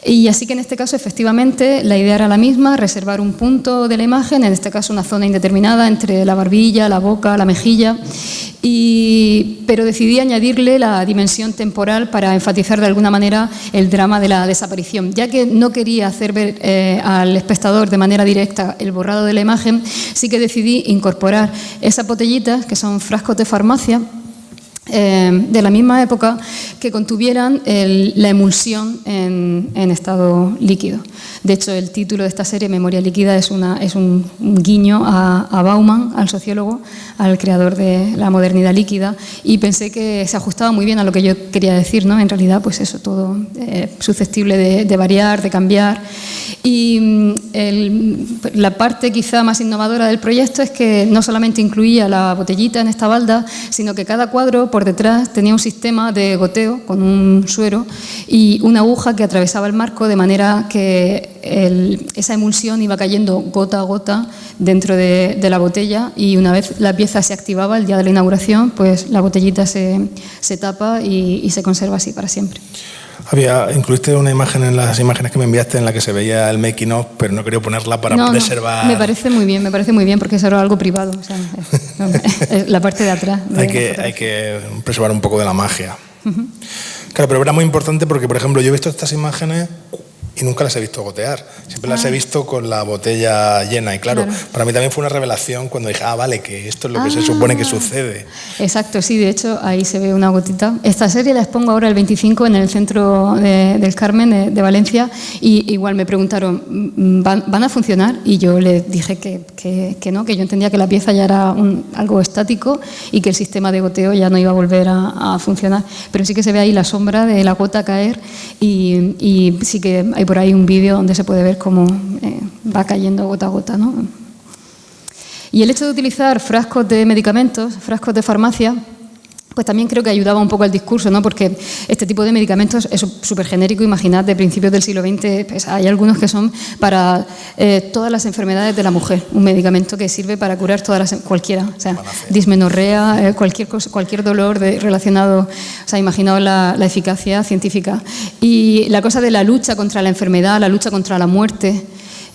Y así que en este caso efectivamente la idea era la misma, reservar un punto de la imagen, en este caso una zona indeterminada entre la barbilla, la boca, la mejilla, pero decidí añadirle la dimensión temporal para enfatizar de alguna manera el drama de la desaparición. Ya que no quería hacer ver al espectador de manera directa el borrado de la imagen, sí que decidí incorporar esas botellitas, que son frascos de farmacia, de la misma época, que contuvieran la emulsión en estado líquido. De hecho, el título de esta serie, Memoria Líquida, es un guiño a Bauman, al sociólogo, al creador de la modernidad líquida, y pensé que se ajustaba muy bien a lo que yo quería decir, ¿no? En realidad, pues eso, todo susceptible de variar, de cambiar. Y la parte quizá más innovadora del proyecto es que no solamente incluía la botellita en esta balda, sino que cada cuadro por detrás tenía un sistema de goteo con un suero y una aguja que atravesaba el marco de manera que esa emulsión iba cayendo gota a gota dentro de la botella y una vez la pieza se activaba el día de la inauguración, pues la botellita se tapa y se conserva así para siempre. Incluiste una imagen en las imágenes que me enviaste en la que se veía el making of, pero no quería ponerla para preservar... Me parece muy bien porque eso era algo privado, o sea, la parte de atrás. Hay que preservar un poco de la magia. Claro, pero era muy importante porque, por ejemplo, yo he visto estas imágenes y nunca las he visto gotear. Siempre las he visto con la botella llena. Y claro, para mí también fue una revelación cuando dije, vale, que esto es lo que se supone que sucede. Exacto, sí, de hecho, ahí se ve una gotita. Esta serie la expongo ahora el 25 en el Centro del Carmen de Valencia y igual me preguntaron, ¿van a funcionar? Y yo les dije que no, que yo entendía que la pieza ya era algo estático y que el sistema de goteo ya no iba a volver a funcionar. Pero sí que se ve ahí la sombra de la gota caer y sí que hay por ahí un vídeo donde se puede ver cómo va cayendo gota a gota, ¿no? Y el hecho de utilizar frascos de medicamentos, frascos de farmacia, pues también creo que ayudaba un poco al discurso, ¿no? Porque este tipo de medicamentos es súper genérico. Imaginad, de principios del siglo XX, pues hay algunos que son para todas las enfermedades de la mujer, un medicamento que sirve para curar cualquiera, o sea, dismenorrea, cualquier dolor relacionado, o sea, imaginaos la eficacia científica. Y la cosa de la lucha contra la enfermedad, la lucha contra la muerte,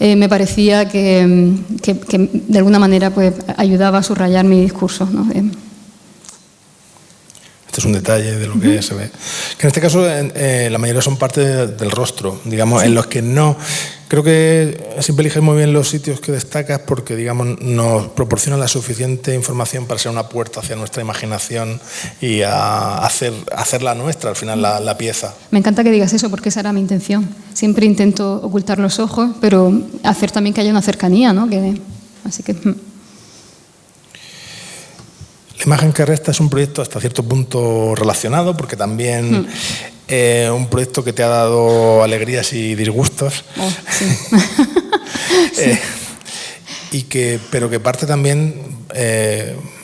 me parecía que de alguna manera pues ayudaba a subrayar mi discurso, ¿no? Este es un detalle de lo que se ve. Que en este caso la mayoría son parte del rostro, digamos, en los que no... Creo que siempre eliges muy bien los sitios que destacas porque, digamos, nos proporcionan la suficiente información para ser una puerta hacia nuestra imaginación y a hacerla nuestra, al final, la pieza. Me encanta que digas eso porque esa era mi intención. Siempre intento ocultar los ojos, pero hacer también que haya una cercanía, ¿no? Así que... La imagen que resta es un proyecto hasta cierto punto relacionado, porque también un proyecto que te ha dado alegrías y disgustos. Oh, sí. Sí. Pero que parte también...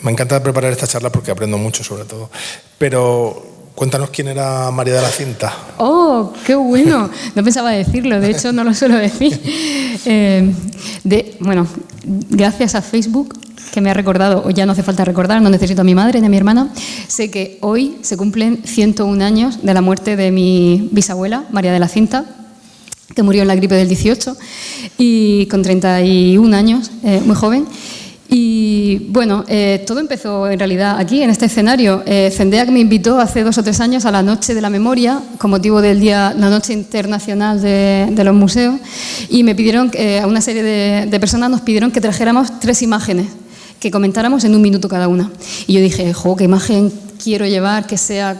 me encanta preparar esta charla porque aprendo mucho, sobre todo. Pero cuéntanos quién era María de la Cinta. ¡Oh, qué bueno! No pensaba decirlo, de hecho no lo suelo decir. Bueno, gracias a Facebook, que me ha recordado, o ya no hace falta recordar, no necesito a mi madre ni a mi hermana, sé que hoy se cumplen 101 años de la muerte de mi bisabuela, María de la Cinta, que murió en la gripe del 18, y con 31 años, muy joven. Y bueno, todo empezó en realidad aquí, en este escenario. CENDEAC me invitó hace 2 o 3 años a la Noche de la Memoria, con motivo del día, la Noche Internacional de los Museos, y me pidieron, a una serie de personas nos pidieron que trajéramos 3 imágenes, que comentáramos en 1 minuto cada una. Y yo dije, qué imagen quiero llevar que sea...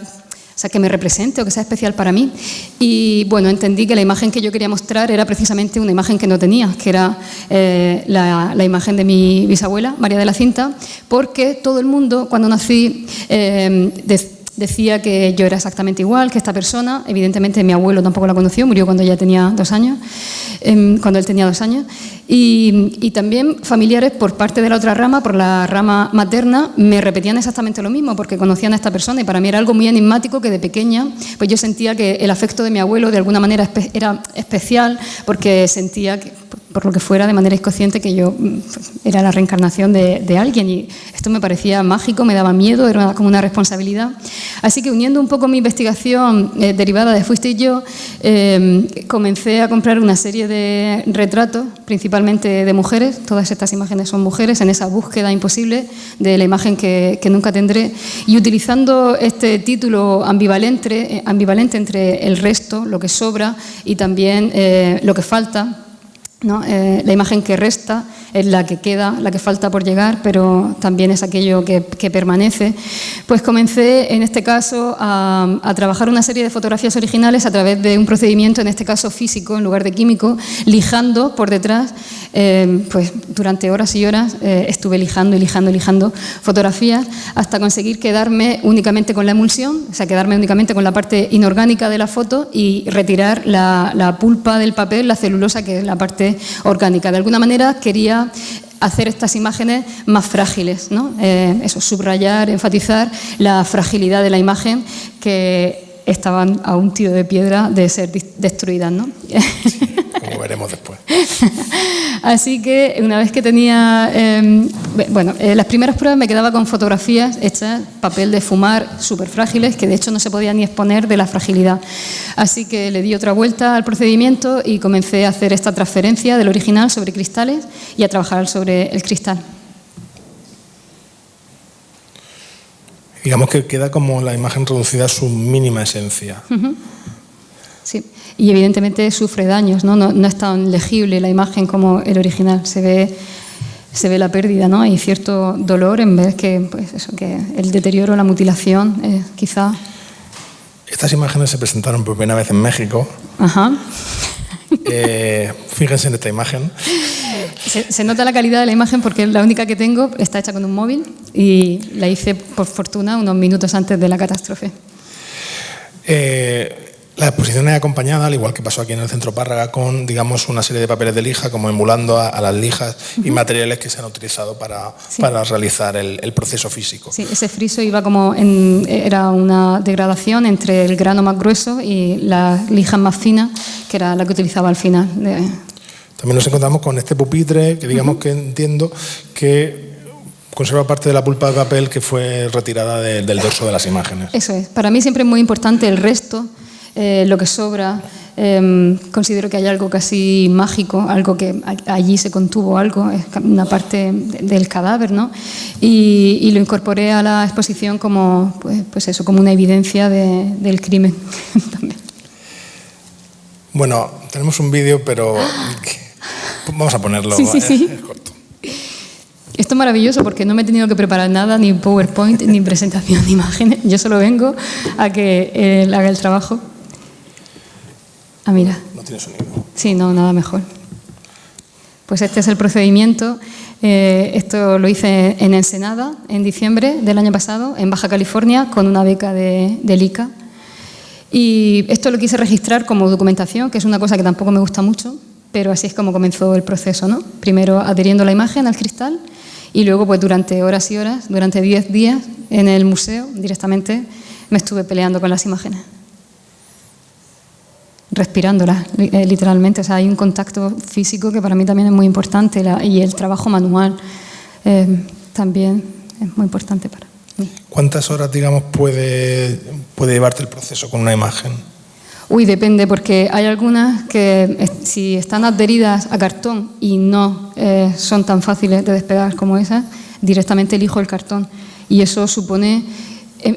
O sea, que me represente o que sea especial para mí. Y bueno, entendí que la imagen que yo quería mostrar era precisamente una imagen que no tenía, que era la imagen de mi bisabuela, María de la Cinta, porque todo el mundo, cuando nací, decía que yo era exactamente igual que esta persona. Evidentemente mi abuelo tampoco la conoció, murió cuando ella tenía 2 años, cuando él tenía 2 años. Y también familiares por parte de la otra rama, por la rama materna, me repetían exactamente lo mismo porque conocían a esta persona y para mí era algo muy enigmático que de pequeña pues yo sentía que el afecto de mi abuelo de alguna manera era especial porque sentía que, por lo que fuera, de manera inconsciente, que yo era la reencarnación de alguien y esto me parecía mágico, me daba miedo, era como una responsabilidad. Así que uniendo un poco mi investigación derivada de Fuiste y yo, comencé a comprar una serie de retratos, principalmente de mujeres. Todas estas imágenes son mujeres en esa búsqueda imposible de la imagen que nunca tendré, y utilizando este título ambivalente entre el resto, lo que sobra, y también lo que falta, ¿no? La imagen que resta es la que queda, la que falta por llegar, pero también es aquello que permanece. Pues comencé, en este caso, a trabajar una serie de fotografías originales a través de un procedimiento, en este caso físico en lugar de químico, lijando por detrás. Pues durante horas y horas estuve lijando fotografías hasta conseguir quedarme únicamente con la emulsión, o sea, quedarme únicamente con la parte inorgánica de la foto y retirar la pulpa del papel, la celulosa, que es la parte orgánica. De alguna manera quería hacer estas imágenes más frágiles, ¿no? Eso, subrayar, enfatizar la fragilidad de la imagen, que estaban a un tiro de piedra de ser destruidas, ¿no? Sí, como veremos después. Así que una vez que tenía, las primeras pruebas me quedaba con fotografías hechas, papel de fumar, súper frágiles, que de hecho no se podía ni exponer de la fragilidad. Así que le di otra vuelta al procedimiento y comencé a hacer esta transferencia del original sobre cristales y a trabajar sobre el cristal. Digamos que queda como la imagen reducida a su mínima esencia. Uh-huh. Sí, y evidentemente sufre daños, ¿no? No es tan legible la imagen como el original. Se ve la pérdida, ¿no? Hay cierto dolor en ver que, pues eso, que el deterioro, la mutilación, quizá. Estas imágenes se presentaron por primera vez en México. Ajá. Fíjense en esta imagen. Se nota la calidad de la imagen porque la única que tengo está hecha con un móvil y la hice, por fortuna, unos minutos antes de la catástrofe. La exposición es acompañada, al igual que pasó aquí en el Centro Párraga, con, digamos, una serie de papeles de lija, como emulando a las lijas y materiales que se han utilizado para realizar el proceso físico. Sí, ese friso iba era una degradación entre el grano más grueso y las lijas más finas, que era la que utilizaba al final. También nos encontramos con este pupitre, que digamos que entiendo que conserva parte de la pulpa de papel que fue retirada del dorso de las imágenes. Eso es. Para mí siempre es muy importante el resto, lo que sobra. Considero que hay algo casi mágico, algo que allí se contuvo, algo, es una parte del cadáver, ¿no? Y lo incorporé a la exposición como, pues eso, como una evidencia del crimen también. Bueno, tenemos un vídeo, pero vamos a ponerlo. Sí. Es corto. Esto es maravilloso porque no me he tenido que preparar nada, ni PowerPoint, ni presentación de imágenes. Yo solo vengo a que él haga el trabajo. Ah, mira. No tiene sonido. Sí, no, nada mejor. Pues este es el procedimiento. Esto lo hice en Ensenada, en diciembre del año pasado, en Baja California, con una beca del ICA. Y esto lo quise registrar como documentación, que es una cosa que tampoco me gusta mucho, pero así es como comenzó el proceso, ¿no? Primero adheriendo la imagen al cristal y luego, pues durante horas y horas, durante 10 días, en el museo, directamente, me estuve peleando con las imágenes. Respirándolas, literalmente. O sea, hay un contacto físico que para mí también es muy importante y el trabajo manual también es muy importante para mí. ¿Cuántas horas, digamos, puede llevarte el proceso con una imagen? Uy, depende, porque hay algunas que si están adheridas a cartón y no son tan fáciles de despegar como esas, directamente elijo el cartón. Y eso supone,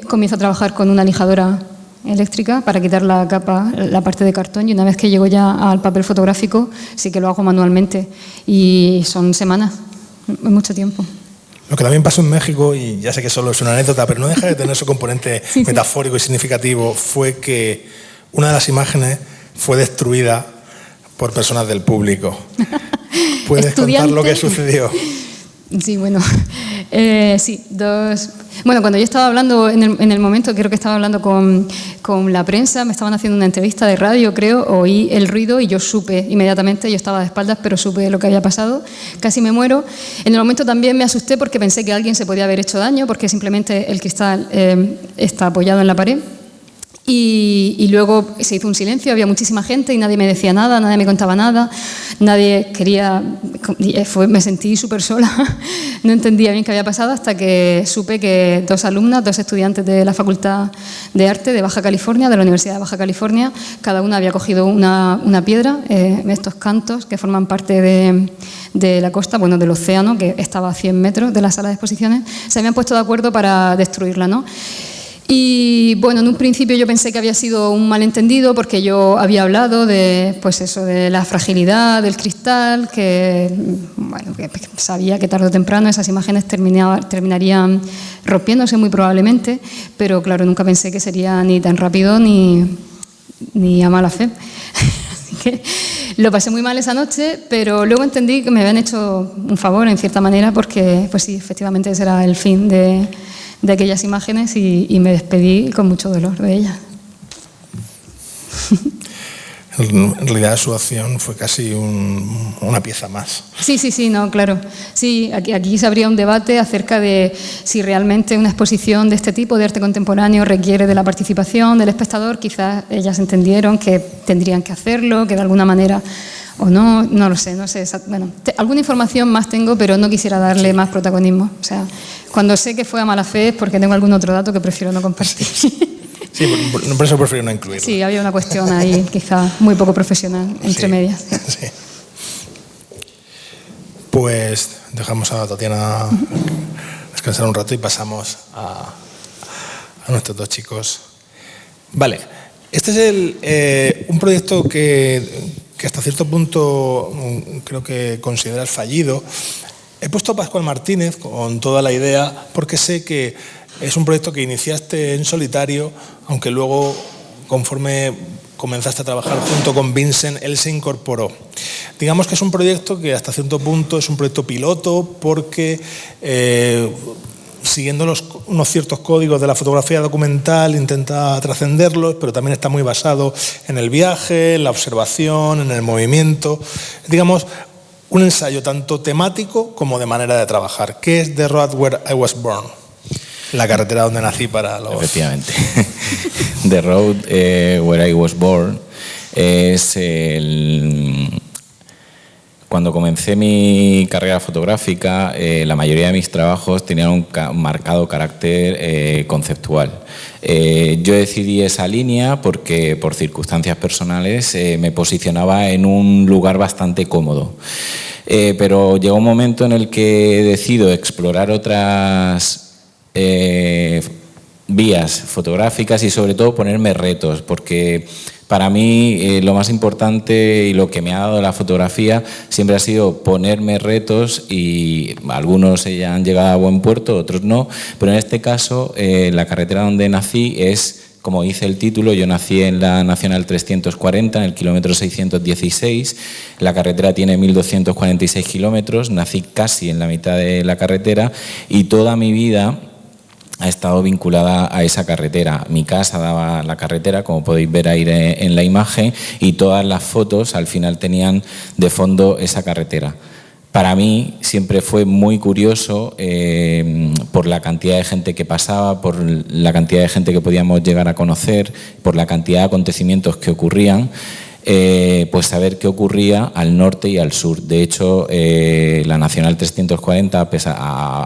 comienzo a trabajar con una lijadora eléctrica para quitar la capa, la parte de cartón, y una vez que llego ya al papel fotográfico sí que lo hago manualmente y son semanas, mucho tiempo. Lo que también pasó en México, y ya sé que solo es una anécdota, pero no deja de tener su componente metafórico y significativo, fue que una de las imágenes fue destruida por personas del público. ¿Puedes contar lo que sucedió? Sí, bueno, sí, Bueno, cuando yo estaba hablando, en el momento, creo que estaba hablando con la prensa, me estaban haciendo una entrevista de radio, creo, oí el ruido y yo supe inmediatamente, yo estaba de espaldas, pero supe lo que había pasado, casi me muero. En el momento también me asusté porque pensé que alguien se podía haber hecho daño, porque simplemente el cristal está apoyado en la pared. Y luego se hizo un silencio, había muchísima gente y nadie me decía nada, nadie me contaba nada, nadie quería... me sentí súper sola, no entendía bien qué había pasado hasta que supe que dos estudiantes de la Facultad de Arte de Baja California, de la Universidad de Baja California, cada una había cogido una piedra, estos cantos que forman parte de la costa, bueno, del océano, que estaba a 100 metros de la sala de exposiciones, se habían puesto de acuerdo para destruirla, ¿no? Y bueno, en un principio yo pensé que había sido un malentendido porque yo había hablado de, pues eso, de la fragilidad del cristal, que sabía que tarde o temprano esas imágenes terminarían rompiéndose muy probablemente, pero claro, nunca pensé que sería ni tan rápido ni a mala fe. Así que lo pasé muy mal esa noche, pero luego entendí que me habían hecho un favor en cierta manera porque, pues sí, efectivamente ese era el fin de aquellas imágenes y me despedí con mucho dolor de ellas. En realidad su acción fue casi una pieza más. Sí, no, claro. Sí, aquí se abría un debate acerca de si realmente una exposición de este tipo de arte contemporáneo requiere de la participación del espectador. Quizás ellas entendieron que tendrían que hacerlo, que de alguna manera... o no lo sé, bueno, alguna información más tengo, pero no quisiera darle más protagonismo. O sea, cuando sé que fue a mala fe es porque tengo algún otro dato que prefiero no compartir. Sí, por eso prefiero no incluirlo. Sí, había una cuestión ahí quizá muy poco profesional entre medias. Sí. Pues dejamos a Tatiana descansar un rato y pasamos a nuestros dos chicos. Vale, este es un proyecto que hasta cierto punto creo que consideras fallido. He puesto a Pascual Martínez con toda la idea porque sé que es un proyecto que iniciaste en solitario, aunque luego, conforme comenzaste a trabajar junto con Vincent, él se incorporó. Digamos que es un proyecto que hasta cierto punto es un proyecto piloto porque siguiendo unos ciertos códigos de la fotografía documental, intenta trascenderlos, pero también está muy basado en el viaje, en la observación, en el movimiento. Digamos, un ensayo tanto temático como de manera de trabajar. ¿Qué es The Road Where I Was Born? La carretera donde nací para los... Efectivamente. The Road Where I Was Born es Cuando comencé mi carrera fotográfica, la mayoría de mis trabajos tenían un marcado carácter conceptual. Yo decidí esa línea porque, por circunstancias personales, me posicionaba en un lugar bastante cómodo. Pero llegó un momento en el que decido explorar otras vías fotográficas y sobre todo ponerme retos, porque para mí lo más importante y lo que me ha dado la fotografía siempre ha sido ponerme retos, y algunos ya han llegado a buen puerto, otros no, pero en este caso la carretera donde nací es, como dice el título, yo nací en la Nacional 340, en el kilómetro 616, la carretera tiene 1.246 kilómetros, nací casi en la mitad de la carretera y toda mi vida ha estado vinculada a esa carretera. Mi casa daba a la carretera, como podéis ver ahí en la imagen, y todas las fotos al final tenían de fondo esa carretera. Para mí siempre fue muy curioso por la cantidad de gente que pasaba, por la cantidad de gente que podíamos llegar a conocer, por la cantidad de acontecimientos que ocurrían, pues saber qué ocurría al norte y al sur. De hecho, la Nacional 340,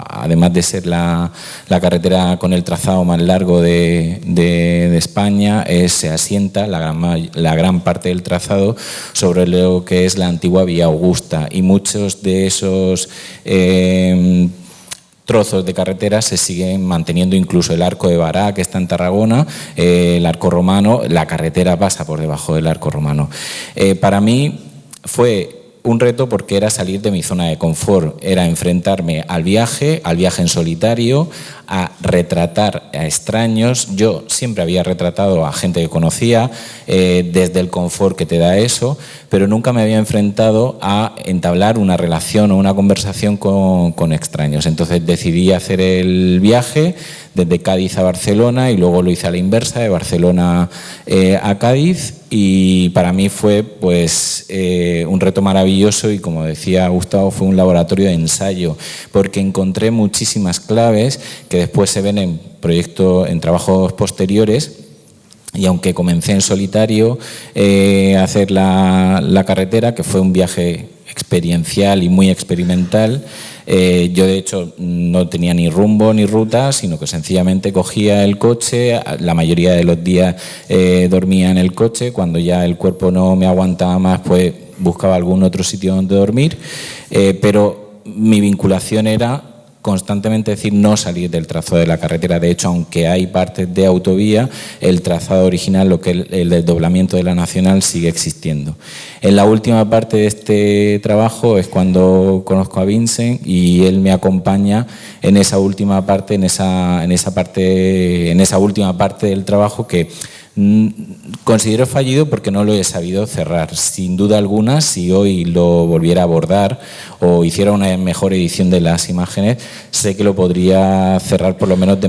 además de ser la carretera con el trazado más largo de España, se asienta la gran parte del trazado sobre lo que es la antigua Vía Augusta, y muchos de esos trozos de carretera se siguen manteniendo, incluso el arco de Bará, que está en Tarragona, el arco romano, la carretera pasa por debajo del arco romano. Para mí fue un reto porque era salir de mi zona de confort, era enfrentarme al viaje en solitario, a retratar a extraños. Yo siempre había retratado a gente que conocía, desde el confort que te da eso, pero nunca me había enfrentado a entablar una relación o una conversación con extraños. Entonces decidí hacer el viaje desde Cádiz a Barcelona y luego lo hice a la inversa, de Barcelona a Cádiz, y para mí fue pues un reto maravilloso y, como decía Gustavo, fue un laboratorio de ensayo porque encontré muchísimas claves que después se ven en trabajos posteriores. Y aunque comencé en solitario a hacer la carretera, que fue un viaje experiencial y muy experimental, yo de hecho no tenía ni rumbo ni ruta, sino que sencillamente cogía el coche, la mayoría de los días dormía en el coche, cuando ya el cuerpo no me aguantaba más pues buscaba algún otro sitio donde dormir, pero mi vinculación era constantemente decir no salir del trazado de la carretera. De hecho, aunque hay partes de autovía, el trazado original, lo que el desdoblamiento de la Nacional, sigue existiendo. En la última parte de este trabajo es cuando conozco a Vincent y él me acompaña en esa última parte, en esa última parte del trabajo que considero fallido porque no lo he sabido cerrar. Sin duda alguna, si hoy lo volviera a abordar o hiciera una mejor edición de las imágenes, sé que lo podría cerrar por lo menos de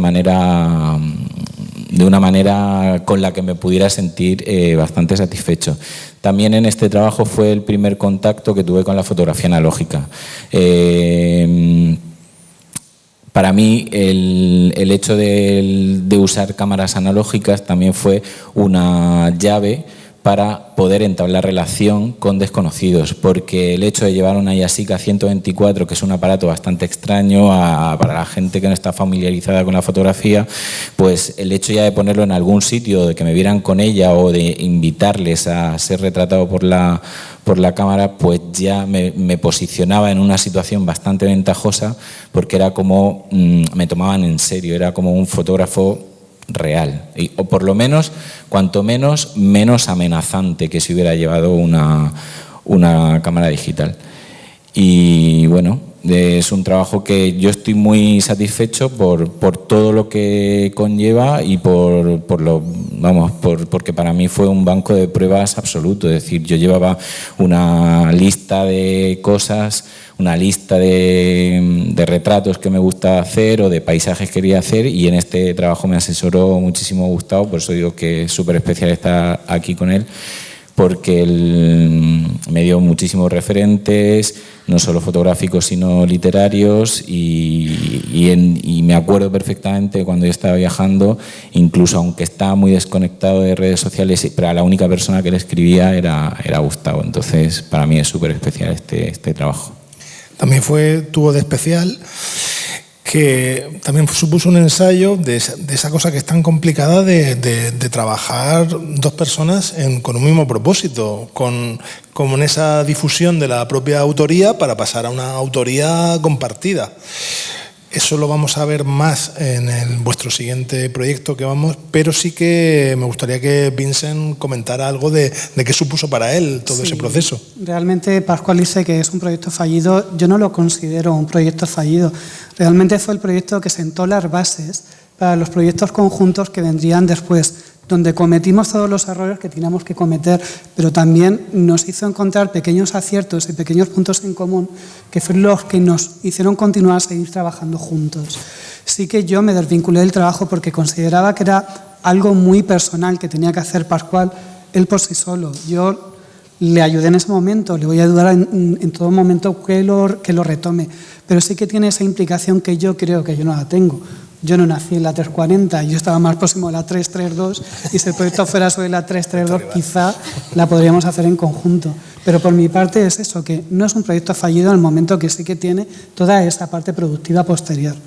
una manera con la que me pudiera sentir bastante satisfecho. También en este trabajo fue el primer contacto que tuve con la fotografía analógica. Para mí el hecho de usar cámaras analógicas también fue una llave para poder entablar relación con desconocidos, porque el hecho de llevar una Yashica 124, que es un aparato bastante extraño para la gente que no está familiarizada con la fotografía, pues el hecho ya de ponerlo en algún sitio, de que me vieran con ella o de invitarles a ser retratado por la cámara, pues ya me posicionaba en una situación bastante ventajosa, porque era como me tomaban en serio, era como un fotógrafo real, o por lo menos, cuanto menos amenazante que si hubiera llevado una cámara digital. Y bueno, es un trabajo que yo estoy muy satisfecho por todo lo que conlleva y porque para mí fue un banco de pruebas absoluto. Es decir, yo llevaba una lista de cosas, una lista de de retratos que me gusta hacer o de paisajes que quería hacer, y en este trabajo me asesoró muchísimo Gustavo, por eso digo que es súper especial estar aquí con él, porque él me dio muchísimos referentes, no solo fotográficos sino literarios, y me acuerdo perfectamente cuando yo estaba viajando, incluso aunque estaba muy desconectado de redes sociales, pero la única persona que le escribía era Gustavo. Entonces para mí es súper especial este trabajo. También tuvo de especial que también supuso un ensayo de esa cosa que es tan complicada de trabajar dos personas con un mismo propósito, con esa difusión de la propia autoría para pasar a una autoría compartida. Eso lo vamos a ver más en vuestro siguiente proyecto que vamos, pero sí que me gustaría que Vincent comentara algo de qué supuso para él todo ese proceso. Realmente Pascual dice que es un proyecto fallido. Yo no lo considero un proyecto fallido. Realmente fue el proyecto que sentó las bases para los proyectos conjuntos que vendrían después, donde cometimos todos los errores que teníamos que cometer, pero también nos hizo encontrar pequeños aciertos y pequeños puntos en común que fueron los que nos hicieron continuar a seguir trabajando juntos. Sí que yo me desvinculé del trabajo porque consideraba que era algo muy personal que tenía que hacer Pascual él por sí solo. Yo le ayudé en ese momento, le voy a ayudar en todo momento que lo retome, pero sí que tiene esa implicación que yo creo que yo no la tengo. Yo no nací en la 340, yo estaba más próximo a la 332 y si el proyecto fuera sobre la 332 quizá la podríamos hacer en conjunto. Pero por mi parte es eso, que no es un proyecto fallido en el momento que sí que tiene toda esa parte productiva posterior.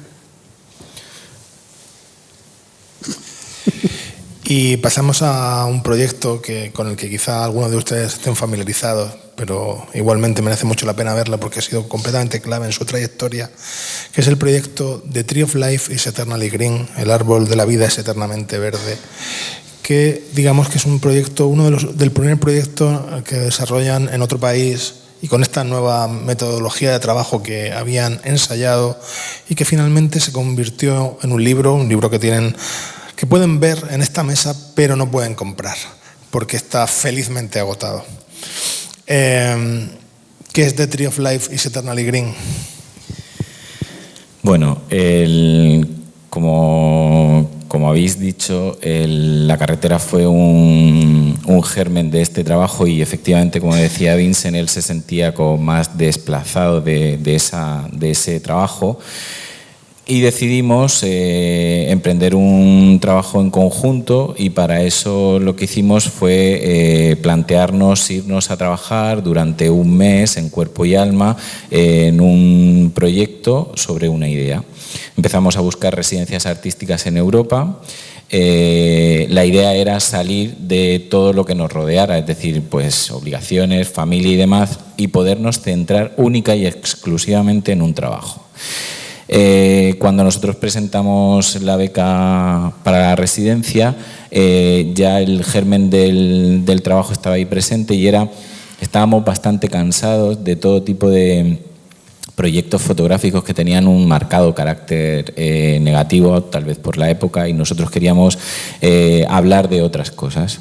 Y pasamos a un proyecto con el que quizá algunos de ustedes estén familiarizados, pero igualmente merece mucho la pena verla porque ha sido completamente clave en su trayectoria, que es el proyecto The Tree of Life is Eternally Green, el árbol de la vida es eternamente verde, que digamos que es un proyecto, del primer proyecto que desarrollan en otro país y con esta nueva metodología de trabajo que habían ensayado y que finalmente se convirtió en un libro que pueden ver en esta mesa, pero no pueden comprar, porque está felizmente agotado. ¿Qué es The Tree of Life is Eternally Green? Bueno, como habéis dicho, la carretera fue un germen de este trabajo y efectivamente, como decía Vincent, él se sentía como más desplazado de ese trabajo. Y decidimos emprender un trabajo en conjunto y para eso lo que hicimos fue plantearnos irnos a trabajar durante un mes en cuerpo y alma en un proyecto sobre una idea. Empezamos a buscar residencias artísticas en Europa. La idea era salir de todo lo que nos rodeara, es decir, pues obligaciones, familia y demás, y podernos centrar única y exclusivamente en un trabajo. Cuando nosotros presentamos la beca para la residencia, ya el germen del trabajo estaba ahí presente y estábamos bastante cansados de todo tipo de proyectos fotográficos que tenían un marcado carácter negativo, tal vez por la época, y nosotros queríamos hablar de otras cosas.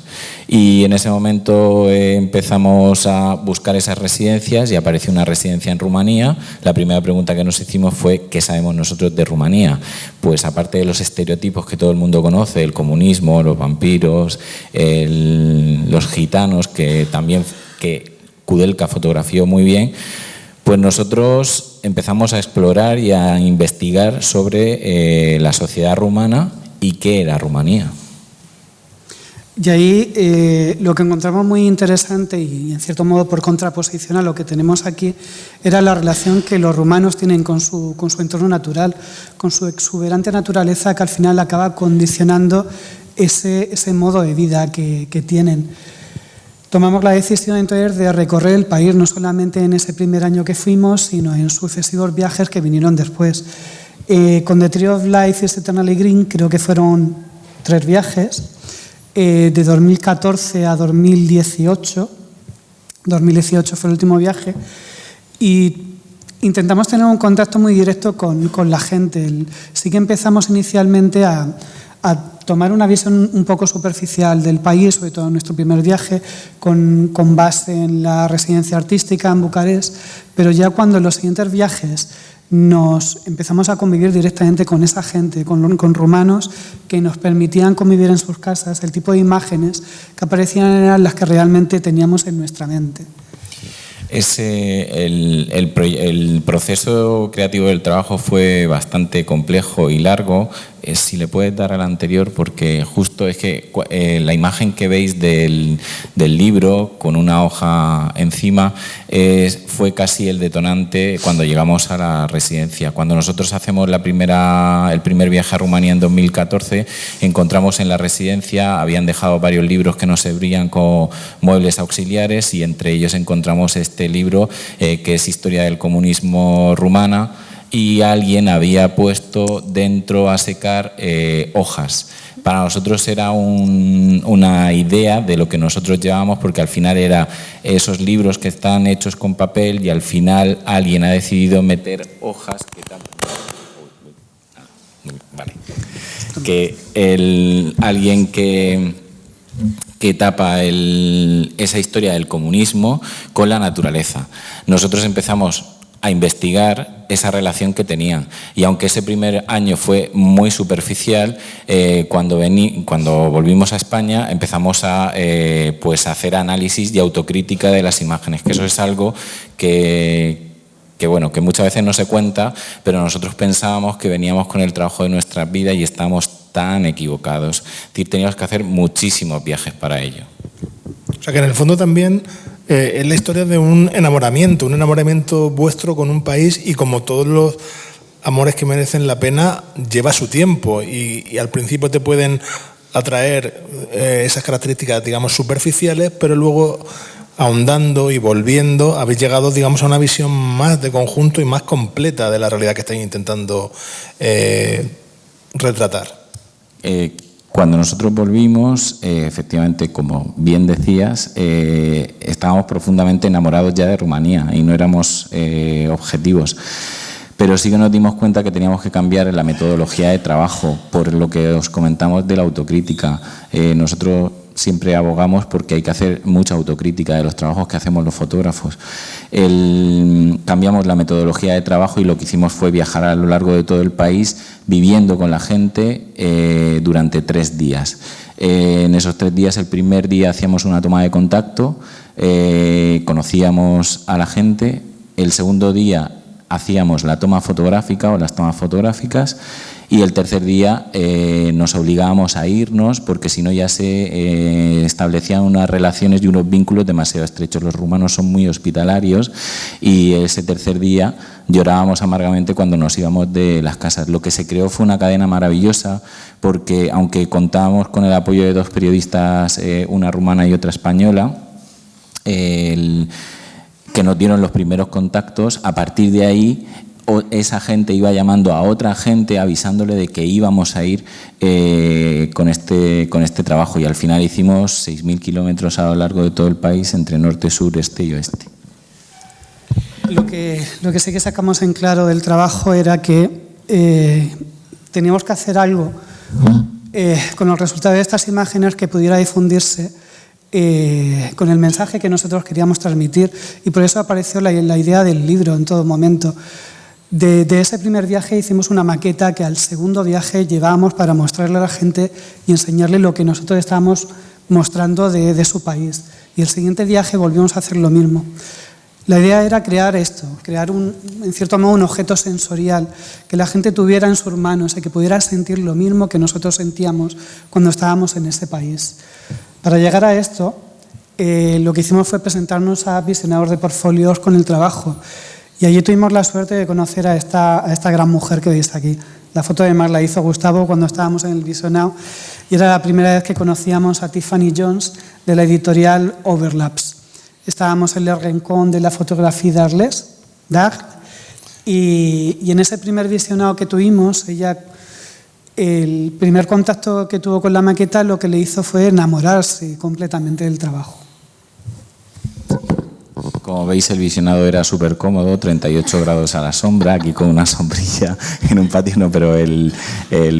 Y en ese momento empezamos a buscar esas residencias y apareció una residencia en Rumanía. La primera pregunta que nos hicimos fue ¿qué sabemos nosotros de Rumanía? Pues aparte de los estereotipos que todo el mundo conoce, el comunismo, los vampiros, los gitanos, que Kudelka fotografió muy bien, pues nosotros empezamos a explorar y a investigar sobre la sociedad rumana y qué era Rumanía. Y ahí lo que encontramos muy interesante y en cierto modo por contraposición a lo que tenemos aquí era la relación que los rumanos tienen con su entorno natural, con su exuberante naturaleza que al final acaba condicionando ese modo de vida que tienen. Tomamos la decisión entonces de recorrer el país, no solamente en ese primer año que fuimos, sino en sucesivos viajes que vinieron después. Con The Tree of Life is Eternally Green creo que fueron 3 viajes, de 2014 a 2018. 2018 fue el último viaje y intentamos tener un contacto muy directo con la gente. Sí que empezamos inicialmente a tomar una visión un poco superficial del país, sobre todo en nuestro primer viaje, con base en la residencia artística en Bucarest, pero ya cuando en los siguientes viajes nos empezamos a convivir directamente con esa gente, con rumanos que nos permitían convivir en sus casas, el tipo de imágenes que aparecían eran las que realmente teníamos en nuestra mente. El proceso creativo del trabajo fue bastante complejo y largo. Si le puedes dar al anterior, porque justo es que la imagen que veis del libro con una hoja encima fue casi el detonante cuando llegamos a la residencia. Cuando nosotros hacemos el primer viaje a Rumanía en 2014, encontramos en la residencia, habían dejado varios libros que nos servían como muebles auxiliares y entre ellos encontramos este libro que es Historia del comunismo rumana, y alguien había puesto dentro a secar hojas. Para nosotros era una idea de lo que nosotros llevábamos, porque al final era esos libros que están hechos con papel y al final alguien ha decidido meter hojas que alguien que tapa esa historia del comunismo con la naturaleza. Nosotros empezamos a investigar esa relación que tenían. Y aunque ese primer año fue muy superficial, cuando volvimos a España empezamos a hacer análisis y autocrítica de las imágenes, que eso es algo que muchas veces no se cuenta, pero nosotros pensábamos que veníamos con el trabajo de nuestras vidas y estábamos tan equivocados. Es decir, teníamos que hacer muchísimos viajes para ello. O sea que en el fondo también es la historia de un enamoramiento vuestro con un país, y como todos los amores que merecen la pena, lleva su tiempo y al principio te pueden atraer esas características, digamos, superficiales, pero luego ahondando y volviendo habéis llegado, digamos, a una visión más de conjunto y más completa de la realidad que estáis intentando retratar. Cuando nosotros volvimos, efectivamente, como bien decías, estábamos profundamente enamorados ya de Rumanía y no éramos objetivos. Pero sí que nos dimos cuenta que teníamos que cambiar la metodología de trabajo, por lo que os comentamos de la autocrítica. Nosotros siempre abogamos porque hay que hacer mucha autocrítica de los trabajos que hacemos los fotógrafos. Cambiamos la metodología de trabajo y lo que hicimos fue viajar a lo largo de todo el país viviendo con la gente durante 3 días. En esos 3 días, el primer día hacíamos una toma de contacto, conocíamos a la gente. El segundo día hacíamos la toma fotográfica o las tomas fotográficas, y el tercer día nos obligábamos a irnos porque si no ya se establecían unas relaciones y unos vínculos demasiado estrechos. Los rumanos son muy hospitalarios y ese tercer día llorábamos amargamente cuando nos íbamos de las casas. Lo que se creó fue una cadena maravillosa porque, aunque contábamos con el apoyo de 2 periodistas, una rumana y otra española, que nos dieron los primeros contactos, a partir de ahí esa gente iba llamando a otra gente avisándole de que íbamos a ir con este trabajo, y al final hicimos 6.000 kilómetros a lo largo de todo el país entre norte, sur, este y oeste. Lo que sí que sacamos en claro del trabajo era que teníamos que hacer algo con el resultado de estas imágenes que pudiera difundirse con el mensaje que nosotros queríamos transmitir, y por eso apareció la idea del libro en todo momento. De ese primer viaje hicimos una maqueta que al segundo viaje llevábamos para mostrarle a la gente y enseñarle lo que nosotros estábamos mostrando de su país. Y el siguiente viaje volvimos a hacer lo mismo. La idea era crear esto, crear en cierto modo un objeto sensorial, que la gente tuviera en sus manos y que pudiera sentir lo mismo que nosotros sentíamos cuando estábamos en ese país. Para llegar a esto, lo que hicimos fue presentarnos a visionadores de portfolios con el trabajo. Y allí tuvimos la suerte de conocer a esta gran mujer que veis aquí. La foto además la hizo Gustavo cuando estábamos en el visionado, y era la primera vez que conocíamos a Tiffany Jones de la editorial Overlaps. Estábamos en el rincón de la fotografía d'Arles, y en ese primer visionado que tuvimos, ella, el primer contacto que tuvo con la maqueta, lo que le hizo fue enamorarse completamente del trabajo. Como veis, el visionado era súper cómodo, 38 grados a la sombra, aquí con una sombrilla en un patio, no, pero el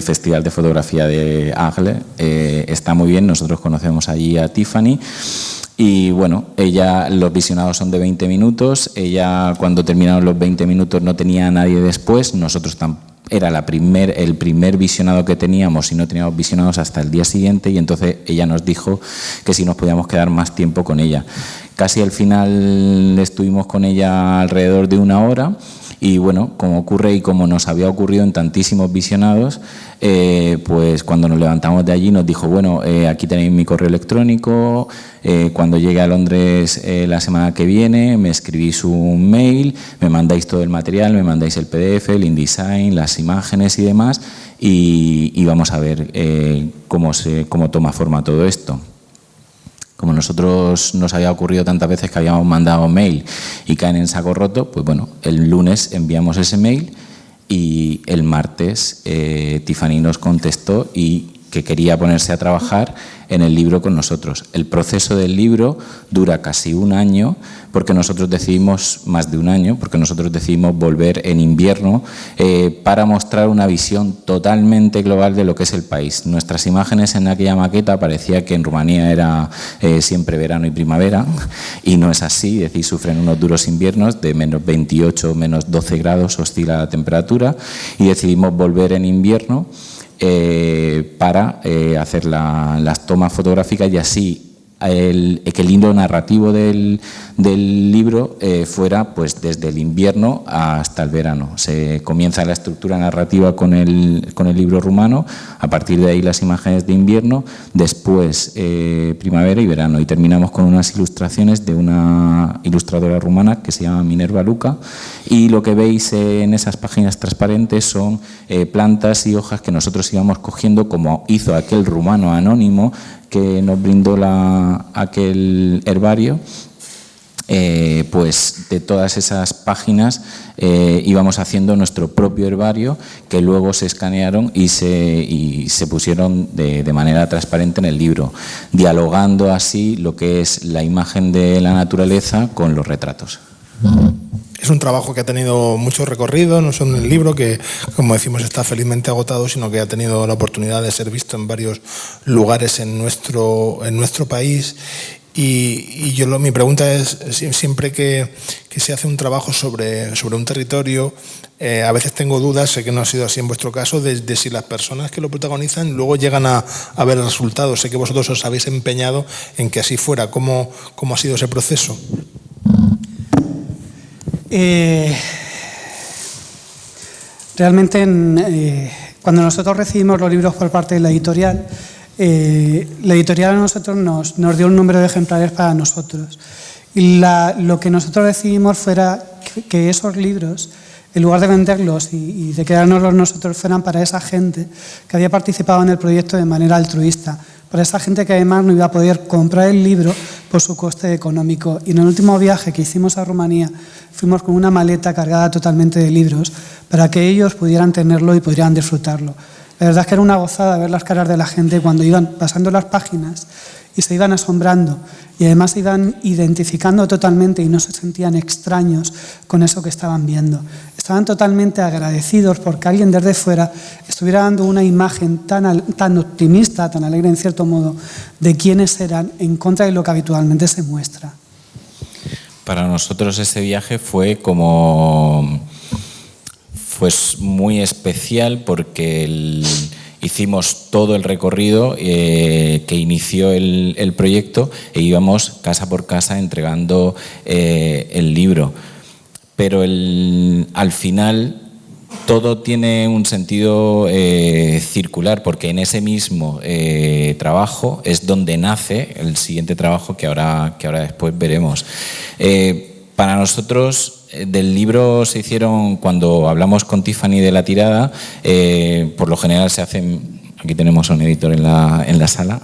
Festival de Fotografía de Arles está muy bien. Nosotros conocemos allí a Tiffany. Y bueno, los visionados son de 20 minutos. Ella, cuando terminaron los 20 minutos, no tenía a nadie después. Nosotros era el primer visionado que teníamos y no teníamos visionados hasta el día siguiente, y entonces ella nos dijo que si nos podíamos quedar más tiempo con ella. Casi al final estuvimos con ella alrededor de 1 hora. Y bueno, como ocurre y como nos había ocurrido en tantísimos visionados, pues cuando nos levantamos de allí nos dijo, bueno, aquí tenéis mi correo electrónico, cuando llegue a Londres la semana que viene me escribís un mail, me mandáis todo el material, me mandáis el PDF, el InDesign, las imágenes y demás, y vamos a ver cómo toma forma todo esto. Como nosotros nos había ocurrido tantas veces que habíamos mandado mail y caen en saco roto, pues bueno, el lunes enviamos ese mail y el martes Tiffany nos contestó y que quería ponerse a trabajar en el libro con nosotros. El proceso del libro dura casi 1 año, porque nosotros decidimos, más de 1 año, porque nosotros decidimos volver en invierno para mostrar una visión totalmente global de lo que es el país. Nuestras imágenes en aquella maqueta parecía que en Rumanía era siempre verano y primavera, y no es así, es decir, sufren unos duros inviernos de menos 28, menos 12 grados, oscila la temperatura, y decidimos volver en invierno para hacer las tomas fotográficas y así que el hilo narrativo del libro fuera pues desde el invierno hasta el verano. Se comienza la estructura narrativa con el libro rumano, a partir de ahí las imágenes de invierno, después primavera y verano, y terminamos con unas ilustraciones de una ilustradora rumana que se llama Minerva Luca, y lo que veis en esas páginas transparentes son plantas y hojas que nosotros íbamos cogiendo, como hizo aquel rumano anónimo que nos brindó aquel herbario. Pues de todas esas páginas íbamos haciendo nuestro propio herbario, que luego se escanearon y se pusieron de manera transparente en el libro, dialogando así lo que es la imagen de la naturaleza con los retratos. Es un trabajo que ha tenido mucho recorrido, no solo en el libro, que como decimos está felizmente agotado, sino que ha tenido la oportunidad de ser visto en varios lugares en nuestro país. Y mi pregunta es, siempre que se hace un trabajo sobre un territorio, a veces tengo dudas, sé que no ha sido así en vuestro caso, de si las personas que lo protagonizan luego llegan a ver el resultado. Sé que vosotros os habéis empeñado en que así fuera. ¿Cómo ha sido ese proceso? Realmente, cuando nosotros recibimos los libros por parte de la editorial a nosotros nos dio un número de ejemplares para nosotros. Y lo que nosotros decidimos fuera que esos libros, en lugar de venderlos y de quedárnoslos nosotros, fueran para esa gente que había participado en el proyecto de manera altruista, para esa gente que además no iba a poder comprar el libro por su coste económico. Y en el último viaje que hicimos a Rumanía, fuimos con una maleta cargada totalmente de libros para que ellos pudieran tenerlo y pudieran disfrutarlo. La verdad es que era una gozada ver las caras de la gente cuando iban pasando las páginas y se iban asombrando y además se iban identificando totalmente y no se sentían extraños con eso que estaban viendo. Estaban totalmente agradecidos porque alguien desde fuera estuviera dando una imagen tan optimista, tan alegre en cierto modo, de quiénes eran en contra de lo que habitualmente se muestra. Para nosotros ese viaje fue muy especial porque hicimos todo el recorrido que inició el proyecto e íbamos casa por casa entregando el libro. Pero al final todo tiene un sentido circular, porque en ese mismo trabajo es donde nace el siguiente trabajo que ahora después veremos. Para nosotros, del libro se hicieron, cuando hablamos con Tiffany de la tirada, por lo general se hacen, aquí tenemos a un editor en la sala,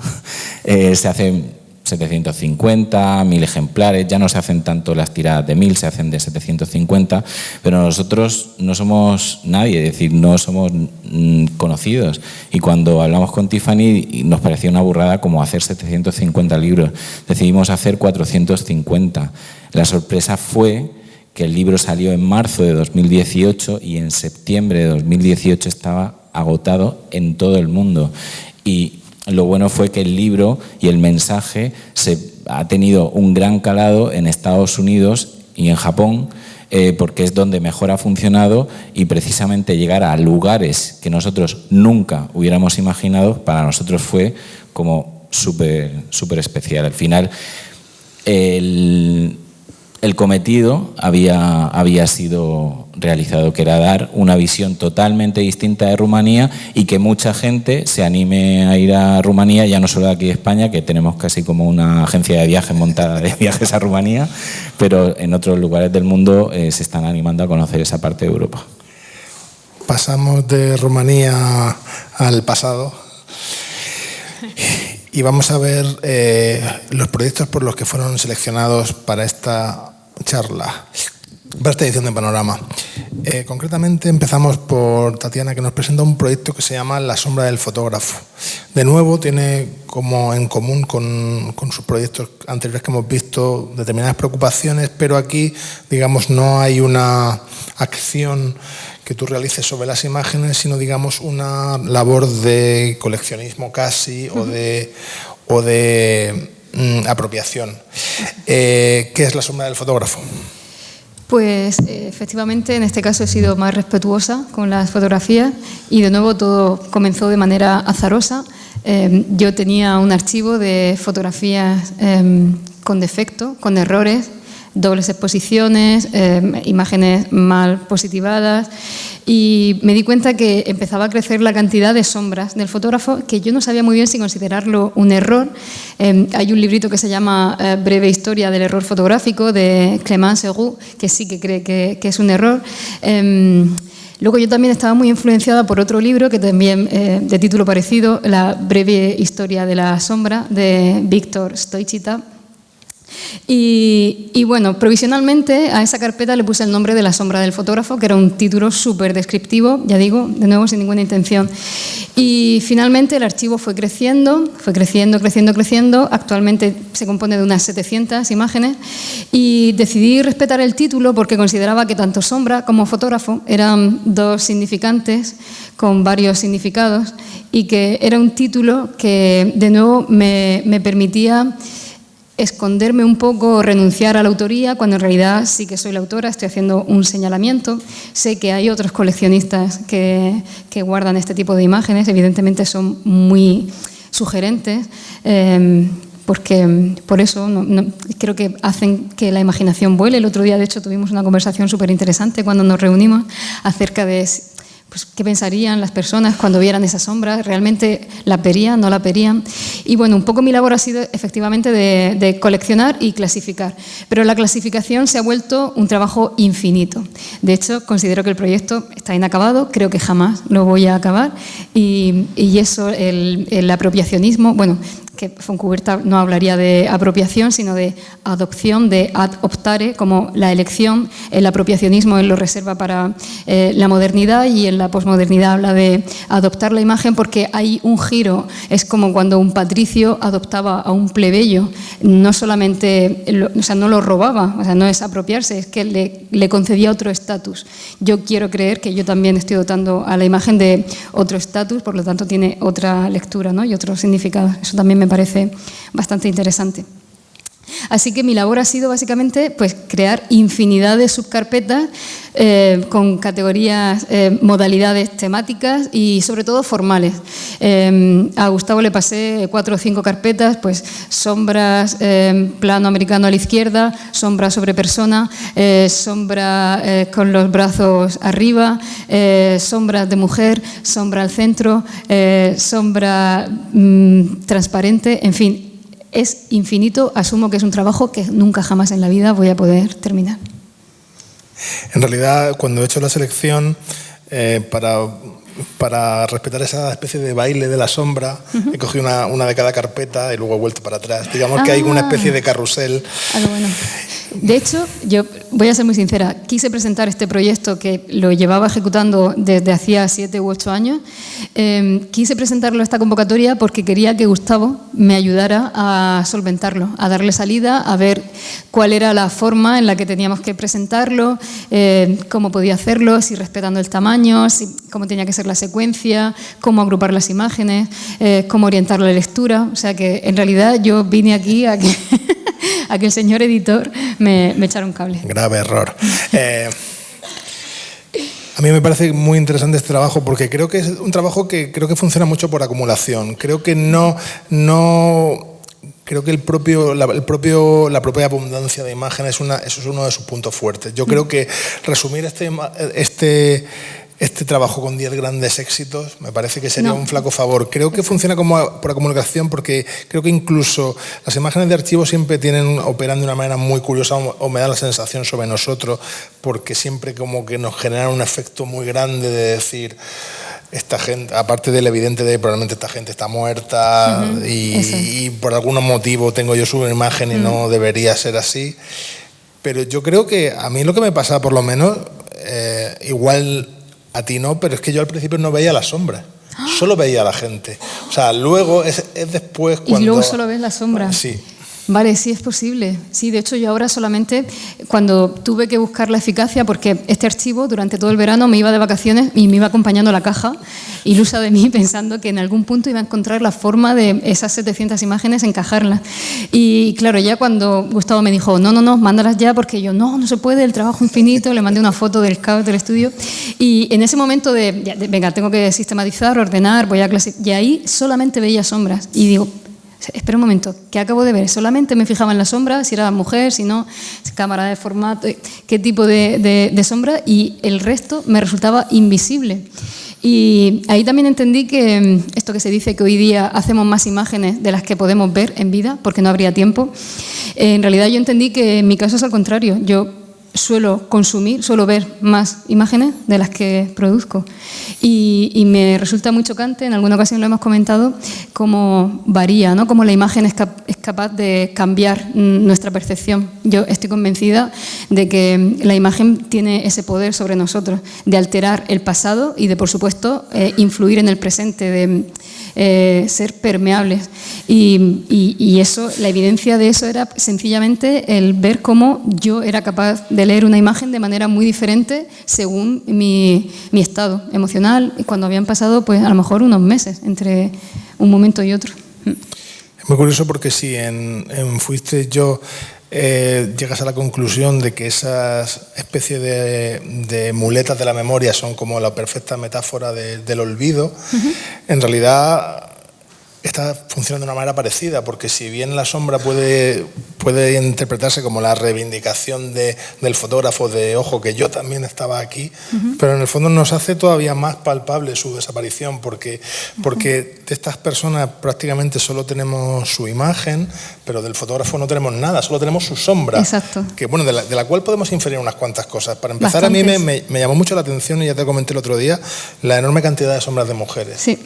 se hacen 750, 1000 ejemplares, ya no se hacen tanto las tiradas de 1000, se hacen de 750, pero nosotros no somos nadie, es decir, no somos conocidos. Y cuando hablamos con Tiffany nos parecía una burrada como hacer 750 libros. Decidimos hacer 450. La sorpresa fue que el libro salió en marzo de 2018 y en septiembre de 2018 estaba agotado en todo el mundo. Y lo bueno fue que el libro y el mensaje ha tenido un gran calado en Estados Unidos y en Japón, porque es donde mejor ha funcionado, y precisamente llegar a lugares que nosotros nunca hubiéramos imaginado, para nosotros fue como súper especial. Al final, el cometido había sido realizado, que era dar una visión totalmente distinta de Rumanía y que mucha gente se anime a ir a Rumanía, ya no solo de aquí de España, que tenemos casi como una agencia de viajes montada de viajes a Rumanía, pero en otros lugares del mundo se están animando a conocer esa parte de Europa. Pasamos de Rumanía al pasado y vamos a ver los proyectos por los que fueron seleccionados para esta charla, para esta edición de Panorama. Concretamente empezamos por Tatiana, que nos presenta un proyecto que se llama La sombra del fotógrafo. De nuevo tiene como en común con sus proyectos anteriores que hemos visto determinadas preocupaciones, pero aquí, digamos, no hay una acción que tú realices sobre las imágenes, sino, digamos, una labor de coleccionismo casi o de apropiación. ¿Qué es La sombra del fotógrafo? Pues efectivamente, en este caso he sido más respetuosa con las fotografías y de nuevo todo comenzó de manera azarosa. Yo tenía un archivo de fotografías con defecto, con errores, dobles exposiciones, imágenes mal positivadas, y me di cuenta que empezaba a crecer la cantidad de sombras del fotógrafo, que yo no sabía muy bien si considerarlo un error. Hay un librito que se llama Breve historia del error fotográfico, de Clément Segou, que sí que cree que es un error. Luego yo también estaba muy influenciada por otro libro que también de título parecido, La breve historia de la sombra, de Víctor Stoichita. Y bueno, provisionalmente a esa carpeta le puse el nombre de La sombra del fotógrafo, que era un título súper descriptivo, ya digo, de nuevo sin ninguna intención. Y finalmente el archivo fue creciendo. Actualmente se compone de unas 700 imágenes y decidí respetar el título porque consideraba que tanto sombra como fotógrafo eran dos significantes con varios significados y que era un título que de nuevo me permitía esconderme un poco, renunciar a la autoría, cuando en realidad sí que soy la autora, estoy haciendo un señalamiento. Sé que hay otros coleccionistas que guardan este tipo de imágenes, evidentemente son muy sugerentes, porque por eso creo que hacen que la imaginación vuele. El otro día, de hecho, tuvimos una conversación súper interesante cuando nos reunimos acerca de pues, qué pensarían las personas cuando vieran esa sombra, realmente la verían, no la verían. Y bueno, un poco mi labor ha sido efectivamente de coleccionar y clasificar, pero la clasificación se ha vuelto un trabajo infinito. De hecho, considero que el proyecto está inacabado, creo que jamás lo voy a acabar, y eso, el apropiacionismo, bueno, que Fontcuberta no hablaría de apropiación, sino de adopción, de ad optare, como la elección. El apropiacionismo él lo reserva para la modernidad, y en la posmodernidad habla de adoptar la imagen porque hay un giro. Es como cuando un patricio adoptaba a un plebeyo, no solamente, o sea, no lo robaba, o sea, no es apropiarse, es que le concedía otro estatus. Yo quiero creer que yo también estoy dotando a la imagen de otro estatus, por lo tanto tiene otra lectura, ¿no? Y otro significado. Eso también me parece bastante interesante. Así que mi labor ha sido básicamente pues, crear infinidad de subcarpetas con categorías, modalidades temáticas y sobre todo formales. A Gustavo le pasé 4 o 5 carpetas, pues sombras, plano americano a la izquierda, sombra sobre persona, sombra con los brazos arriba, sombras de mujer, sombra al centro, sombra transparente, en fin. Es infinito, asumo que es un trabajo que nunca jamás en la vida voy a poder terminar. En realidad, cuando he hecho la selección, para respetar esa especie de baile de la sombra, he cogido una de cada carpeta y luego he vuelto para atrás. Digamos que hay una especie de carrusel. Bueno. De hecho, yo voy a ser muy sincera, quise presentar este proyecto que lo llevaba ejecutando desde hacía 7 u 8 años. Quise presentarlo a esta convocatoria porque quería que Gustavo me ayudara a solventarlo, a darle salida, a ver cuál era la forma en la que teníamos que presentarlo, cómo podía hacerlo, si respetando el tamaño, cómo tenía que ser la secuencia, cómo agrupar las imágenes, cómo orientar la lectura. O sea que en realidad yo vine aquí a que a que el señor editor me echara un cable. Grave error. A mí me parece muy interesante este trabajo porque creo que es un trabajo que creo que funciona mucho por acumulación. Creo que creo que la propia abundancia de imágenes eso es uno de sus puntos fuertes. Yo creo que resumir este trabajo con 10 grandes éxitos me parece que sería un flaco favor. Creo que funciona como por acumulación porque creo que incluso las imágenes de archivo siempre operan de una manera muy curiosa o me da la sensación sobre nosotros porque siempre como que nos generan un efecto muy grande de decir esta gente, aparte del evidente de probablemente esta gente está muerta y por algún motivo tengo yo su imagen y no debería ser así. Pero yo creo que a mí lo que me pasa por lo menos, igual a ti no, pero es que yo al principio no veía la sombra, solo veía a la gente. O sea, luego es después cuando... Y luego solo ves la sombra. Sí. Vale, sí es posible. Sí, de hecho yo ahora solamente cuando tuve que buscar la eficacia, porque este archivo durante todo el verano me iba de vacaciones y me iba acompañando la caja, ilusa de mí, pensando que en algún punto iba a encontrar la forma de esas 700 imágenes encajarlas. Y claro, ya cuando Gustavo me dijo, no, mándalas ya, porque yo, no se puede, el trabajo infinito, le mandé una foto del caos del estudio. Y en ese momento venga, tengo que sistematizar, ordenar, voy a clasificar, y ahí solamente veía sombras. Y digo, espera un momento, ¿qué acabo de ver? Solamente me fijaba en la sombra, si era mujer, si no, cámara de formato, qué tipo de sombra, y el resto me resultaba invisible. Y ahí también entendí que esto que se dice que hoy día hacemos más imágenes de las que podemos ver en vida, porque no habría tiempo, en realidad yo entendí que en mi caso es al contrario. Yo suelo ver más imágenes de las que produzco. Y me resulta muy chocante, en alguna ocasión lo hemos comentado, cómo varía, ¿no? Cómo la imagen es capaz de cambiar nuestra percepción. Yo estoy convencida de que la imagen tiene ese poder sobre nosotros, de alterar el pasado y de, por supuesto, influir en el presente, de ser permeables. Y eso, la evidencia de eso era sencillamente el ver cómo yo era capaz de leer una imagen de manera muy diferente según mi estado emocional, y cuando habían pasado pues a lo mejor unos meses entre un momento y otro. Es muy curioso porque si en Fuiste yo llegas a la conclusión de que esas especies de muletas de la memoria son como la perfecta metáfora del olvido, en realidad esta funciona de una manera parecida, porque si bien la sombra puede interpretarse como la reivindicación del fotógrafo de ojo que yo también estaba aquí, pero en el fondo nos hace todavía más palpable su desaparición, porque de estas personas prácticamente solo tenemos su imagen, pero del fotógrafo no tenemos nada, solo tenemos su sombra. Exacto. Que, bueno, de la cual podemos inferir unas cuantas cosas. Para empezar, bastantes. A mí me llamó mucho la atención, y ya te comenté el otro día, la enorme cantidad de sombras de mujeres. Sí.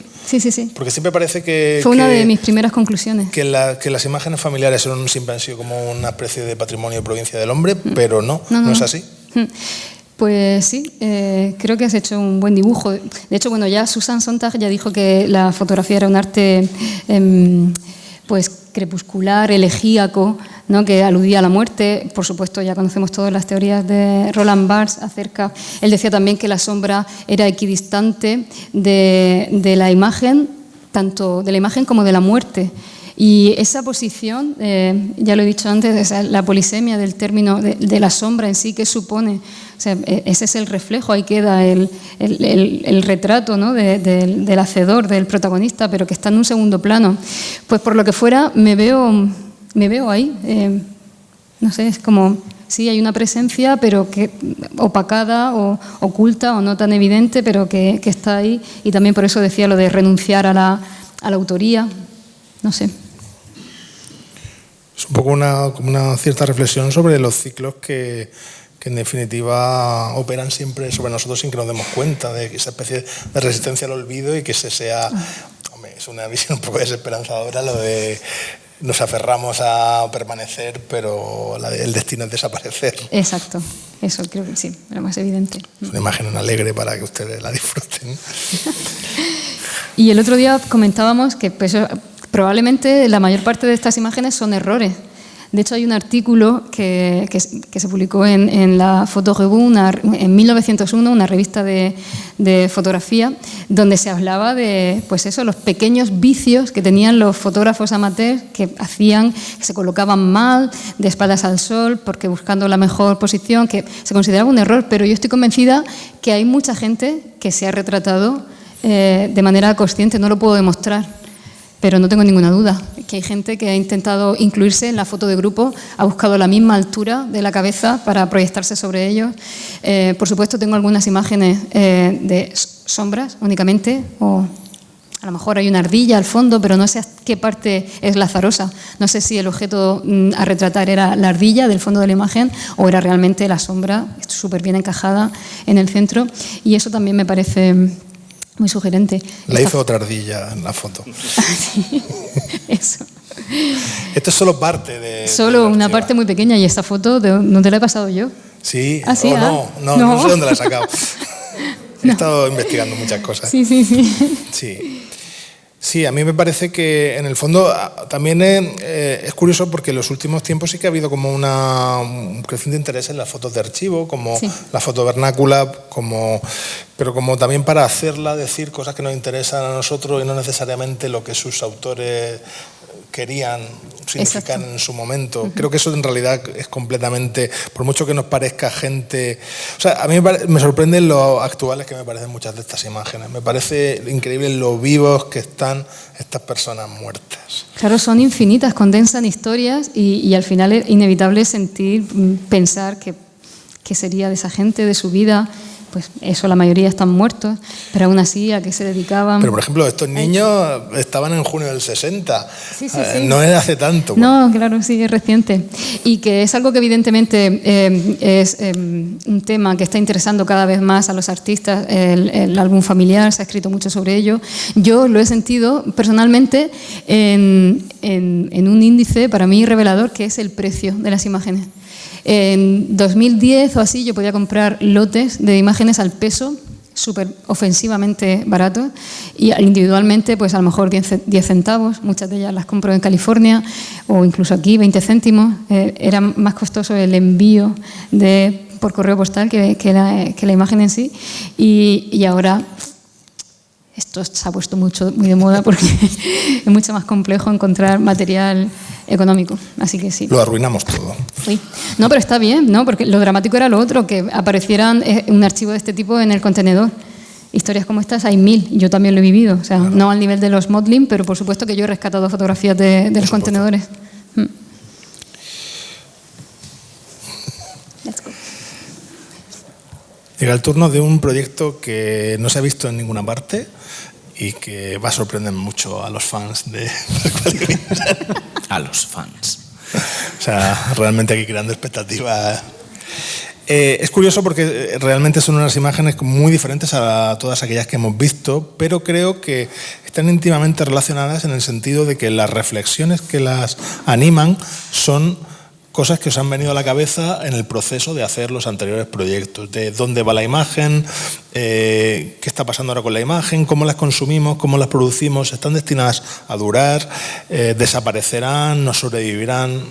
Porque siempre parece que... Fue una de mis primeras conclusiones. Que las imágenes familiares siempre han sido como una especie de patrimonio de provincia del hombre, pero no es así. Pues sí, creo que has hecho un buen dibujo. De hecho, bueno, ya Susan Sontag ya dijo que la fotografía era un arte pues crepuscular, elegíaco, ¿no? Que aludía a la muerte. Por supuesto, ya conocemos todas las teorías de Roland Barthes acerca. Él decía también que la sombra era equidistante de la imagen, tanto de la imagen como de la muerte. Y esa posición, ya lo he dicho antes, la polisemia del término de la sombra en sí, ¿qué supone? O sea, ese es el reflejo, ahí queda el retrato, ¿no? del hacedor, del protagonista, pero que está en un segundo plano. Pues por lo que fuera, me veo ahí. No sé, es como, sí, hay una presencia, pero que opacada o oculta o no tan evidente, pero que está ahí. Y también por eso decía lo de renunciar a la autoría. No sé. Es un poco como una cierta reflexión sobre los ciclos que que en definitiva operan siempre sobre nosotros sin que nos demos cuenta de esa especie de resistencia al olvido y que ese sea, hombre, es una visión un poco desesperanzadora lo de nos aferramos a permanecer, pero el destino es desaparecer. Exacto, eso creo que sí, lo más evidente. Es una imagen alegre para que ustedes la disfruten. Y el otro día comentábamos que pues, probablemente la mayor parte de estas imágenes son errores. De hecho, hay un artículo que se publicó en la Photo Revue en 1901, una revista de fotografía, donde se hablaba de pues eso, los pequeños vicios que tenían los fotógrafos amateurs que hacían, que se colocaban mal, de espaldas al sol, porque buscando la mejor posición, que se consideraba un error, pero yo estoy convencida que hay mucha gente que se ha retratado de manera consciente, no lo puedo demostrar. Pero no tengo ninguna duda que hay gente que ha intentado incluirse en la foto de grupo, ha buscado la misma altura de la cabeza para proyectarse sobre ellos. Por supuesto, tengo algunas imágenes de sombras únicamente, o a lo mejor hay una ardilla al fondo, pero no sé qué parte es la azarosa. No sé si el objeto a retratar era la ardilla del fondo de la imagen o era realmente la sombra, súper bien encajada en el centro. Y eso también me parece muy sugerente. La hizo otra ardilla en la foto. Sí, eso. Esto es solo parte de... Solo una parte muy pequeña, y esta foto, ¿no te la he pasado yo? Sí, ¿Ah, sí? No sé dónde la he sacado. He estado investigando muchas cosas. Sí. Sí, a mí me parece que en el fondo también es curioso porque en los últimos tiempos sí que ha habido como un creciente interés en las fotos de archivo, como la foto vernácula, pero como también para hacerla decir cosas que nos interesan a nosotros y no necesariamente lo que sus autores querían significar en su momento. Creo que eso en realidad es completamente, por mucho que nos parezca gente... O sea, a mí me sorprenden lo actuales que me parecen muchas de estas imágenes. Me parece increíble lo vivos que están estas personas muertas. Claro, son infinitas, condensan historias y al final es inevitable pensar qué sería de esa gente, de su vida. Pues eso, la mayoría están muertos, pero aún así, ¿a qué se dedicaban? Pero, por ejemplo, estos niños estaban en junio del 60, sí. No es hace tanto. No, claro, sí, es reciente. Y que es algo que evidentemente es un tema que está interesando cada vez más a los artistas, el álbum familiar, se ha escrito mucho sobre ello. Yo lo he sentido personalmente en un índice para mí revelador, que es el precio de las imágenes. En 2010 o así yo podía comprar lotes de imágenes al peso, súper ofensivamente baratos, y individualmente pues a lo mejor 10 centavos, muchas de ellas las compro en California o incluso aquí 20 céntimos. Era más costoso el envío por correo postal que la imagen en sí, y ahora esto se ha puesto muy de moda porque es mucho más complejo encontrar material económico, así que sí. Lo arruinamos todo. Sí. No, pero está bien, ¿no? Porque lo dramático era lo otro, que aparecieran un archivo de este tipo en el contenedor. Historias como estas hay 1000, yo también lo he vivido, o sea, claro. No al nivel de los modeling, pero por supuesto que yo he rescatado fotografías de los contenedores. Let's go. Llega el turno de un proyecto que no se ha visto en ninguna parte y que va a sorprender mucho a los fans de a los fans. O sea, realmente aquí creando expectativas. Es curioso porque realmente son unas imágenes muy diferentes a todas aquellas que hemos visto, pero creo que están íntimamente relacionadas en el sentido de que las reflexiones que las animan son cosas que os han venido a la cabeza en el proceso de hacer los anteriores proyectos, de dónde va la imagen, qué está pasando ahora con la imagen, cómo las consumimos, cómo las producimos, están destinadas a durar, desaparecerán, no sobrevivirán.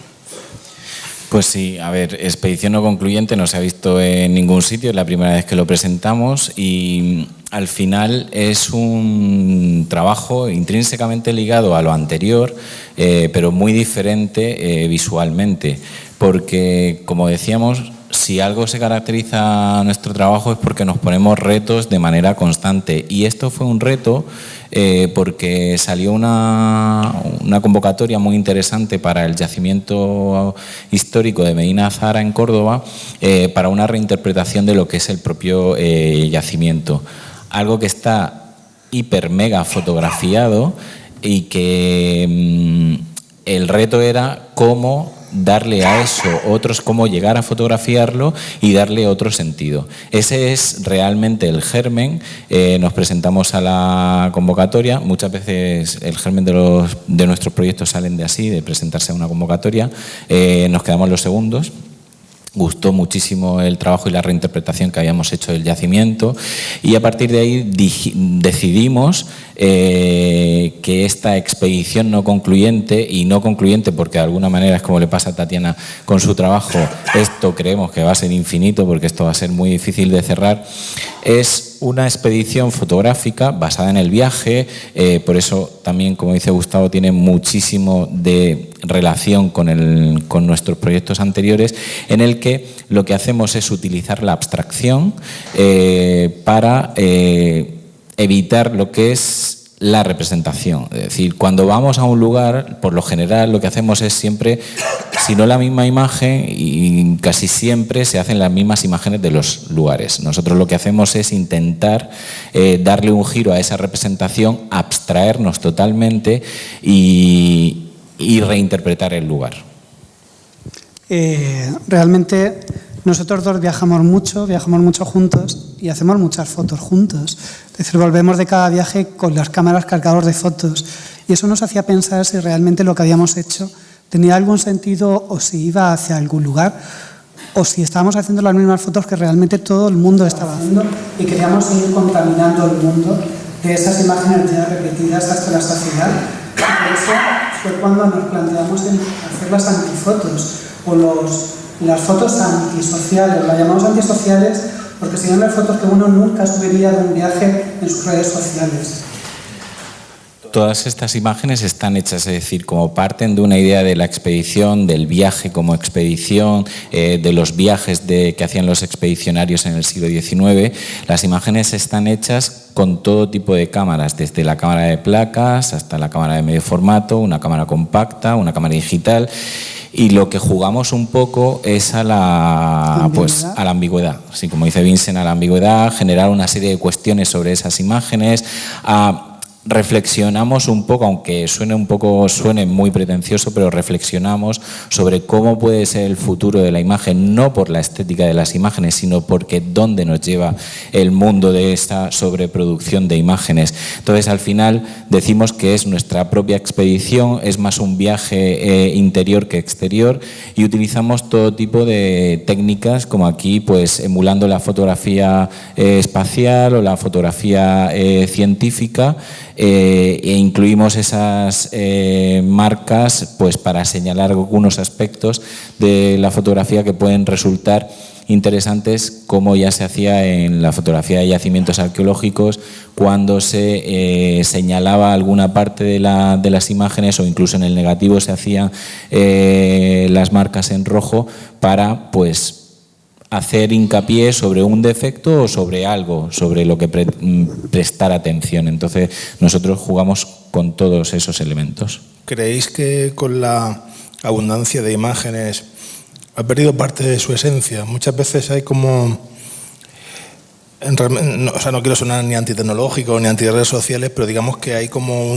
Pues sí, a ver, Expedición no concluyente no se ha visto en ningún sitio, es la primera vez que lo presentamos y al final es un trabajo intrínsecamente ligado a lo anterior, pero muy diferente visualmente, porque como decíamos, si algo se caracteriza a nuestro trabajo es porque nos ponemos retos de manera constante y esto fue un reto porque salió una convocatoria muy interesante para el yacimiento histórico de Medina Zahara en Córdoba para una reinterpretación de lo que es el propio yacimiento. Algo que está hiper mega fotografiado y que el reto era cómo darle a eso otros, cómo llegar a fotografiarlo y darle otro sentido. Ese es realmente el germen. Nos presentamos a la convocatoria. Muchas veces el germen de nuestros proyectos salen de así, de presentarse a una convocatoria. Nos quedamos los segundos. Gustó muchísimo el trabajo y la reinterpretación que habíamos hecho del yacimiento, y a partir de ahí decidimos que esta expedición no concluyente, y no concluyente porque de alguna manera es como le pasa a Tatiana con su trabajo, esto creemos que va a ser infinito porque esto va a ser muy difícil de cerrar, es una expedición fotográfica basada en el viaje, por eso también, como dice Gustavo, tiene muchísimo de relación con nuestros proyectos anteriores, en el que lo que hacemos es utilizar la abstracción para evitar lo que es la representación. Es decir, cuando vamos a un lugar, por lo general lo que hacemos es siempre, si no la misma imagen, y casi siempre se hacen las mismas imágenes de los lugares. Nosotros lo que hacemos es intentar darle un giro a esa representación, abstraernos totalmente y reinterpretar el lugar. Realmente nosotros dos viajamos mucho juntos y hacemos muchas fotos juntos. Es decir, volvemos de cada viaje con las cámaras cargadas de fotos, y eso nos hacía pensar si realmente lo que habíamos hecho tenía algún sentido, o si iba hacia algún lugar, o si estábamos haciendo las mismas fotos que realmente todo el mundo estaba haciendo, y queríamos seguir contaminando el mundo de esas imágenes ya repetidas hasta la saciedad. Y por eso fue cuando nos planteamos en hacer las antifotos, o las fotos antisociales. Las llamamos antisociales porque serían las fotos que uno nunca subiría de un viaje en sus redes sociales. Todas estas imágenes están hechas, es decir, como parten de una idea de la expedición, del viaje como expedición, de los viajes que hacían los expedicionarios en el siglo XIX. Las imágenes están hechas con todo tipo de cámaras, desde la cámara de placas hasta la cámara de medio formato, una cámara compacta, una cámara digital. Y lo que jugamos un poco es a la ambigüedad. Así como dice Vincent, a la ambigüedad, generar una serie de cuestiones sobre esas imágenes, reflexionamos un poco, aunque suene muy pretencioso, pero reflexionamos sobre cómo puede ser el futuro de la imagen, no por la estética de las imágenes, sino porque dónde nos lleva el mundo de esta sobreproducción de imágenes. Entonces, al final, decimos que es nuestra propia expedición, es más un viaje interior que exterior, y utilizamos todo tipo de técnicas, como aquí, pues emulando la fotografía espacial o la fotografía científica, e incluimos esas marcas pues para señalar algunos aspectos de la fotografía que pueden resultar interesantes, como ya se hacía en la fotografía de yacimientos arqueológicos, cuando se señalaba alguna parte de las imágenes, o incluso en el negativo se hacían las marcas en rojo para pues hacer hincapié sobre un defecto o sobre algo, sobre lo que prestar atención. Entonces, nosotros jugamos con todos esos elementos. ¿Creéis que con la abundancia de imágenes ha perdido parte de su esencia? Muchas veces hay como... no quiero sonar ni antitecnológico ni anti redes sociales, pero digamos que hay como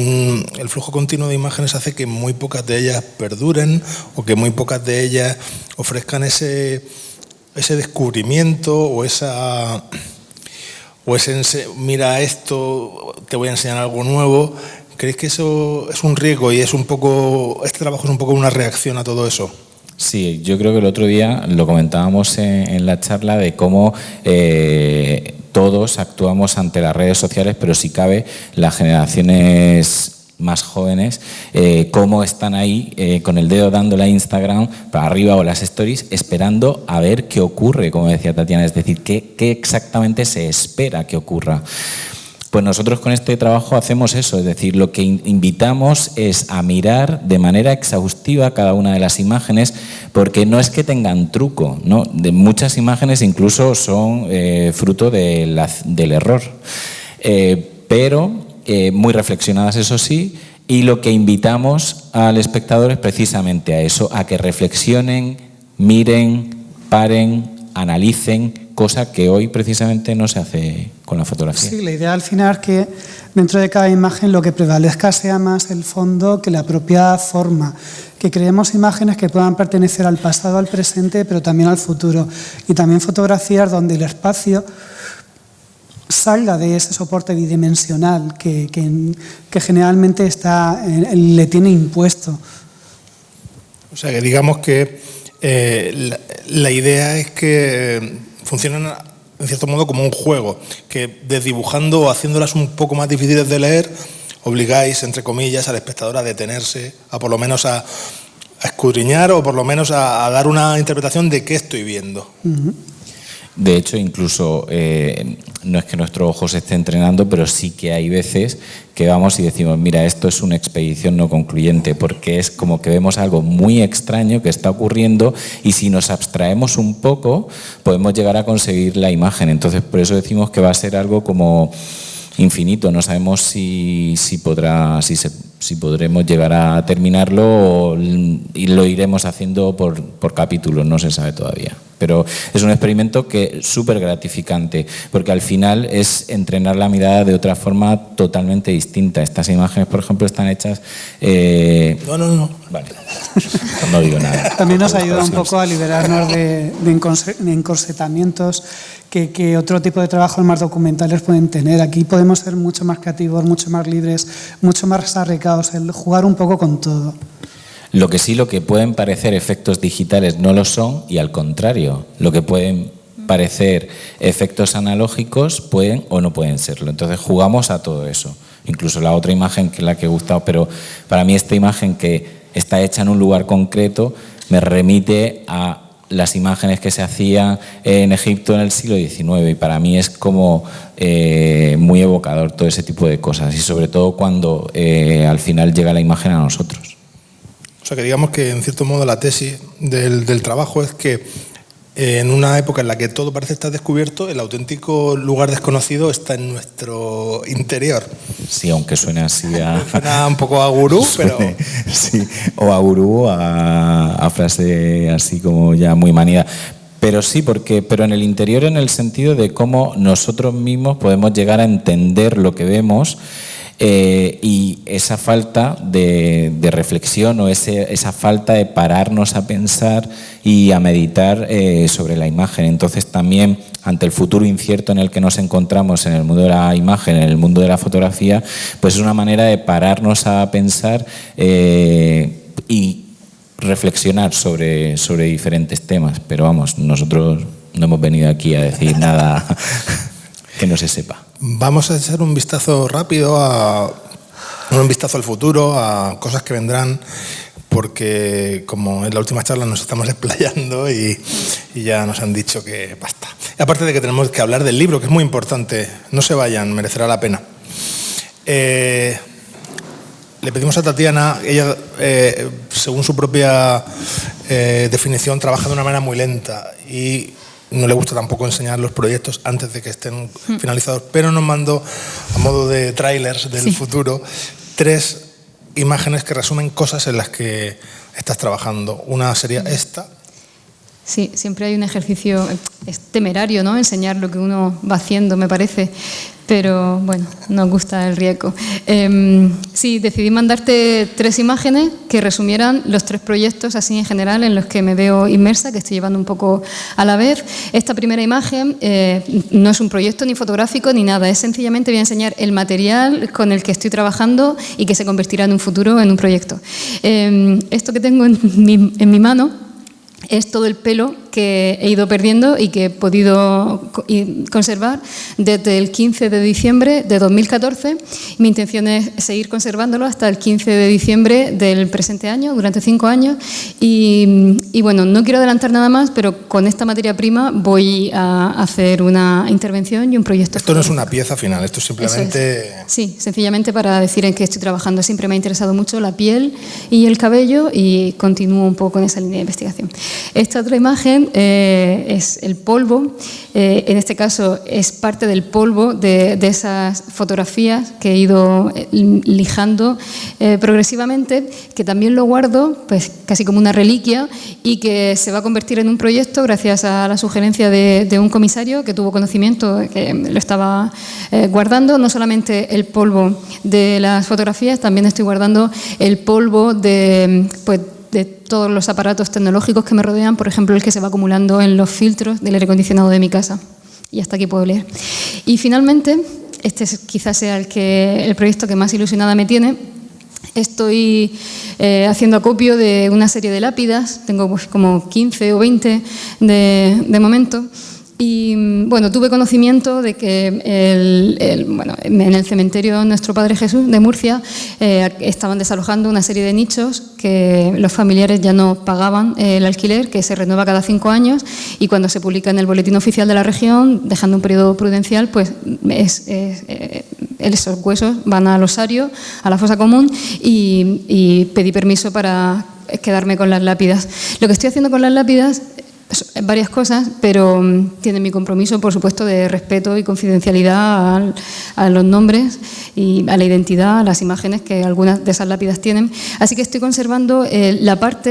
el flujo continuo de imágenes hace que muy pocas de ellas perduren, o que muy pocas de ellas ofrezcan ese descubrimiento o ese mira esto, te voy a enseñar algo nuevo. ¿Creéis que eso es un riesgo y este trabajo es un poco una reacción a todo eso? Sí, yo creo que el otro día lo comentábamos en la charla de cómo todos actuamos ante las redes sociales, pero si cabe las generaciones más jóvenes, cómo están ahí con el dedo dándole a Instagram para arriba o las stories, esperando a ver qué ocurre, como decía Tatiana, es decir, qué exactamente se espera que ocurra. Pues nosotros con este trabajo hacemos eso, es decir, lo que invitamos es a mirar de manera exhaustiva cada una de las imágenes, porque no es que tengan truco, ¿no? De muchas imágenes incluso son fruto del error, pero muy reflexionadas, eso sí, y lo que invitamos al espectador es precisamente a eso, a que reflexionen, miren, paren, analicen, cosa que hoy precisamente no se hace con la fotografía. Sí, la idea al final es que dentro de cada imagen lo que prevalezca sea más el fondo que la propia forma, que creemos imágenes que puedan pertenecer al pasado, al presente, pero también al futuro. Y también fotografías donde el espacio salga de ese soporte bidimensional que generalmente le tiene impuesto. O sea, que digamos que la idea es que funcionan en cierto modo como un juego, que desdibujando o haciéndolas un poco más difíciles de leer, obligáis, entre comillas, al espectador a detenerse, a por lo menos a escudriñar o por lo menos a dar una interpretación de qué estoy viendo. Uh-huh. De hecho, incluso no es que nuestro ojo se esté entrenando, pero sí que hay veces que vamos y decimos, mira, esto es una expedición no concluyente, porque es como que vemos algo muy extraño que está ocurriendo y si nos abstraemos un poco podemos llegar a conseguir la imagen. Entonces, por eso decimos que va a ser algo como infinito. No sabemos si podremos llegar a terminarlo y lo iremos haciendo por capítulos, no se sabe todavía. Pero es un experimento que es súper gratificante, porque al final es entrenar la mirada de otra forma totalmente distinta. Estas imágenes, por ejemplo, están hechas... No. Vale, no digo nada. También nos ayuda un poco a liberarnos de encorsetamientos que otro tipo de trabajos más documentales pueden tener. Aquí podemos ser mucho más creativos, mucho más libres, mucho más arriesgados, el jugar un poco con todo. Lo que pueden parecer efectos digitales no lo son, y al contrario, lo que pueden parecer efectos analógicos pueden o no pueden serlo. Entonces jugamos a todo eso. Incluso la otra imagen, que es la que he gustado, pero para mí esta imagen que está hecha en un lugar concreto me remite a las imágenes que se hacían en Egipto en el siglo XIX, y para mí es como muy evocador todo ese tipo de cosas, y sobre todo cuando al final llega la imagen a nosotros. O sea, que digamos que en cierto modo la tesis del trabajo es que en una época en la que todo parece estar descubierto, el auténtico lugar desconocido está en nuestro interior. Sí, aunque suene así Suena un poco a gurú, pero... Sí, o a gurú, a frase así como ya muy manida. Pero sí, pero en el interior, en el sentido de cómo nosotros mismos podemos llegar a entender lo que vemos. Y esa falta de reflexión o esa falta de pararnos a pensar y a meditar sobre la imagen. Entonces también, ante el futuro incierto en el que nos encontramos en el mundo de la imagen, en el mundo de la fotografía, pues es una manera de pararnos a pensar y reflexionar sobre diferentes temas. Pero vamos, nosotros no hemos venido aquí a decir nada que no se sepa. Vamos a echar un vistazo rápido un vistazo al futuro, a cosas que vendrán, porque como en la última charla nos estamos explayando y ya nos han dicho que basta. Y aparte de que tenemos que hablar del libro, que es muy importante, no se vayan, merecerá la pena. Le pedimos a Tatiana, ella, según su propia definición, trabaja de una manera muy lenta y no le gusta tampoco enseñar los proyectos antes de que estén finalizados, pero nos mandó, a modo de trailers del futuro, 3 imágenes que resumen cosas en las que estás trabajando. Una sería esta. Sí, siempre hay un ejercicio, es temerario, ¿no?, enseñar lo que uno va haciendo, me parece, pero bueno, nos gusta el riesgo. Sí, decidí mandarte 3 imágenes que resumieran los 3 proyectos así en general en los que me veo inmersa, que estoy llevando un poco a la vez. Esta primera imagen no es un proyecto ni fotográfico ni nada, es sencillamente voy a enseñar el material con el que estoy trabajando y que se convertirá en un futuro en un proyecto. Esto que tengo en mi mano es todo el pelo que he ido perdiendo y que he podido conservar desde el 15 de diciembre de 2014. Mi intención es seguir conservándolo hasta el 15 de diciembre del presente año, durante 5 años. Y bueno, no quiero adelantar nada más, pero con esta materia prima voy a hacer una intervención y un proyecto. Esto no es una pieza final, esto es simplemente... Sí, sencillamente para decir en qué estoy trabajando. Siempre me ha interesado mucho la piel y el cabello y continúo un poco en esa línea de investigación. Esta otra imagen es el polvo, en este caso es parte del polvo de esas fotografías que he ido lijando progresivamente, que también lo guardo pues casi como una reliquia y que se va a convertir en un proyecto gracias a la sugerencia de un comisario que tuvo conocimiento, que lo estaba guardando. No solamente el polvo de las fotografías, también estoy guardando el polvo de... pues, de todos los aparatos tecnológicos que me rodean, por ejemplo, el que se va acumulando en los filtros del aire acondicionado de mi casa. Y hasta aquí puedo leer. Y finalmente, este quizás sea el proyecto que más ilusionada me tiene. Estoy haciendo acopio de una serie de lápidas, tengo pues como 15 o 20 de momento. Y bueno, tuve conocimiento de que en el cementerio Nuestro Padre Jesús de Murcia estaban desalojando una serie de nichos que los familiares ya no pagaban el alquiler, que se renueva cada 5 años, y cuando se publica en el boletín oficial de la región, dejando un periodo prudencial, pues esos huesos van al osario, a la fosa común, y pedí permiso para quedarme con las lápidas. Lo que estoy haciendo con las lápidas, varias cosas, pero tiene mi compromiso, por supuesto, de respeto y confidencialidad a los nombres y a la identidad, a las imágenes que algunas de esas lápidas tienen. Así que estoy conservando la parte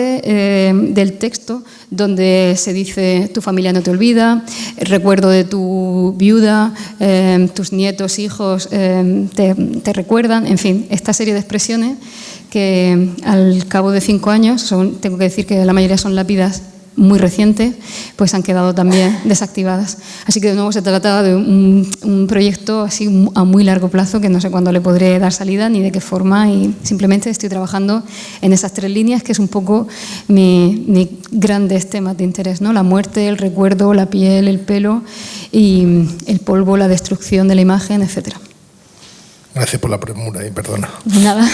del texto donde se dice: tu familia no te olvida, recuerdo de tu viuda, tus nietos, hijos te recuerdan, en fin, esta serie de expresiones que al cabo de 5 años, tengo que decir que la mayoría son lápidas muy recientes, pues han quedado también desactivadas. Así que de nuevo se trata de un proyecto así a muy largo plazo, que no sé cuándo le podré dar salida ni de qué forma, y simplemente estoy trabajando en esas 3 líneas, que es un poco mis grandes temas de interés, ¿no? La muerte, el recuerdo, la piel, el pelo y el polvo, la destrucción de la imagen, etcétera. Gracias por la premura y perdona. Nada.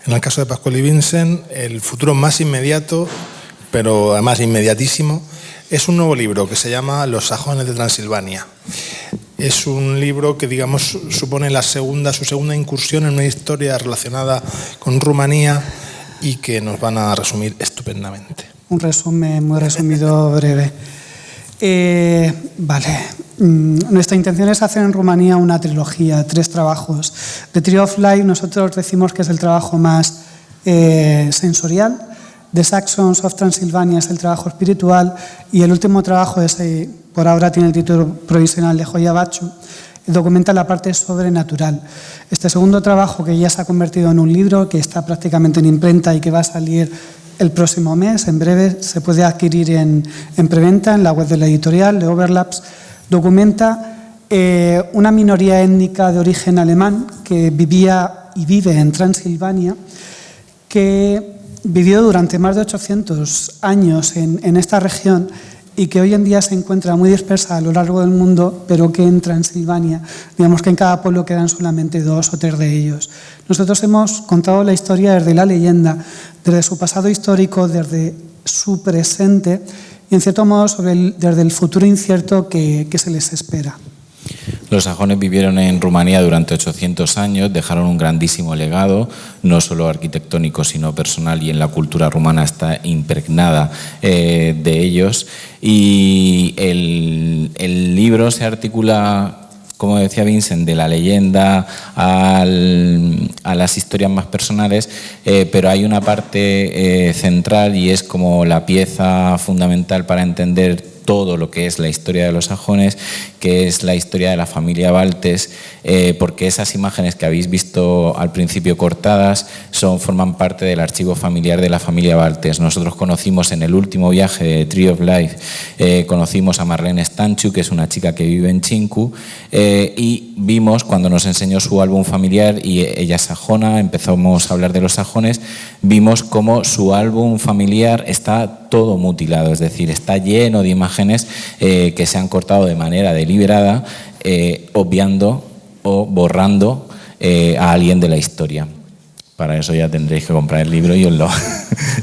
En el caso de Pascual y Vincent, el futuro más inmediato, pero además inmediatísimo, es un nuevo libro que se llama Los sajones de Transilvania. Es un libro que, digamos, supone su segunda incursión en una historia relacionada con Rumanía y que nos van a resumir estupendamente. Un resumen muy resumido, breve. Vale. Nuestra intención es hacer en Rumanía una trilogía, 3 trabajos. The Tree of Life nosotros decimos que es el trabajo más sensorial, The Saxons of Transylvania es el trabajo espiritual, y el último trabajo, por ahora tiene el título provisional de Joia Baciu, documenta la parte sobrenatural. Este segundo trabajo, que ya se ha convertido en un libro, que está prácticamente en imprenta y que va a salir el próximo mes, en breve, se puede adquirir en preventa en la web de la editorial, de Overlaps, documenta una minoría étnica de origen alemán que vivía y vive en Transilvania, que vivió durante más de 800 años en esta región y que hoy en día se encuentra muy dispersa a lo largo del mundo, pero que en Transilvania, digamos que en cada pueblo quedan solamente 2 o 3 de ellos. Nosotros hemos contado la historia desde la leyenda, desde su pasado histórico, desde su presente y, en cierto modo, desde el futuro incierto que se les espera. Los sajones vivieron en Rumanía durante 800 años, dejaron un grandísimo legado, no solo arquitectónico, sino personal, y en la cultura rumana está impregnada de ellos. Y el libro se articula, como decía Vincent, de la leyenda a las historias más personales, pero hay una parte central y es como la pieza fundamental para entender todo lo que es la historia de los sajones, que es la historia de la familia Baltes, porque esas imágenes que habéis visto al principio cortadas forman parte del archivo familiar de la familia Baltes. Nosotros conocimos en el último viaje de Tree of Life, conocimos a Marlene Stanciu, que es una chica que vive en Chinku, y vimos, cuando nos enseñó su álbum familiar, y ella es sajona, empezamos a hablar de los sajones, vimos cómo su álbum familiar está todo mutilado, es decir, está lleno de imágenes que se han cortado de manera deliberada, obviando o borrando a alguien de la historia. Para eso ya tendréis que comprar el libro y os lo...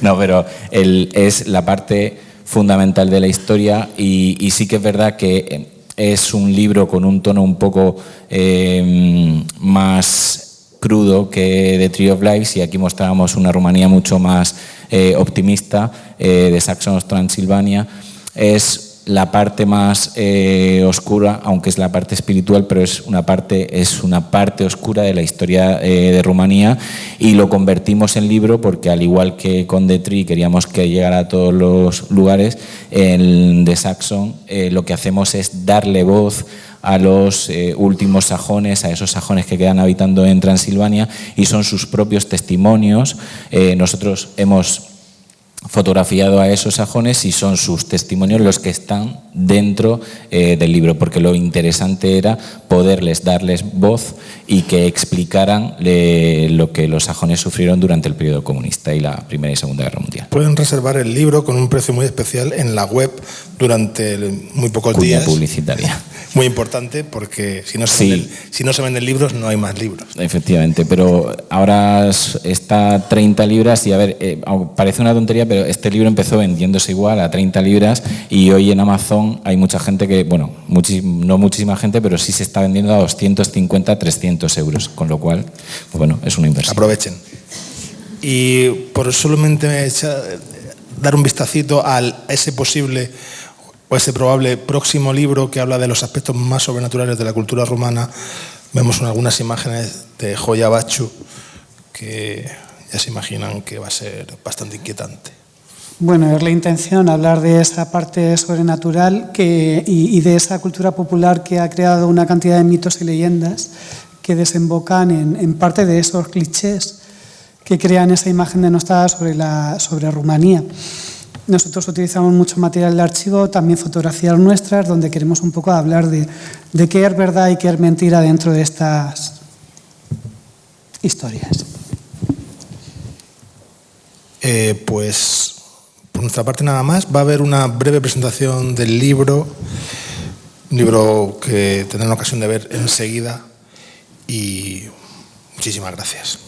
No, pero es la parte fundamental de la historia, y sí que es verdad que es un libro con un tono un poco más crudo que The Tree of Life, y aquí mostrábamos una Rumanía mucho más optimista, de Saxons of Transylvania. Es la parte más oscura, aunque es la parte espiritual, pero es una parte oscura de la historia de Rumanía, y lo convertimos en libro porque, al igual que con The Tree queríamos que llegara a todos los lugares, en The Saxon lo que hacemos es darle voz a los últimos sajones, a esos sajones que quedan habitando en Transilvania, y son sus propios testimonios. Nosotros hemos fotografiado a esos sajones y son sus testimonios los que están dentro del libro, porque lo interesante era poderles darles voz y que explicaran lo que los sajones sufrieron durante el periodo comunista y la Primera y Segunda Guerra Mundial. Pueden reservar el libro con un precio muy especial en la web durante muy pocos días. Publicitaria. Muy importante, porque si no se venden libros, no hay más libros. Efectivamente, pero ahora está a 30 libras y, a ver, parece una tontería, pero este libro empezó vendiéndose igual a 30 libras y hoy en Amazon hay mucha gente que, bueno, no muchísima gente, pero sí se está vendiendo a 250, 300 euros, con lo cual, pues bueno, es una inversión. Aprovechen. Y por solamente dar un vistacito a ese posible o ese probable próximo libro que habla de los aspectos más sobrenaturales de la cultura rumana, vemos algunas imágenes de Joya Bachu que ya se imaginan que va a ser bastante inquietante. Bueno, es la intención hablar de esa parte sobrenatural y de esa cultura popular que ha creado una cantidad de mitos y leyendas que desembocan en parte de esos clichés que crean esa imagen denostada sobre Rumanía. Nosotros utilizamos mucho material de archivo, también fotografías nuestras, donde queremos un poco hablar de qué es verdad y qué es mentira dentro de estas historias. Pues por nuestra parte nada más. Va a haber una breve presentación del libro, un libro que tendrán ocasión de ver enseguida, y muchísimas gracias.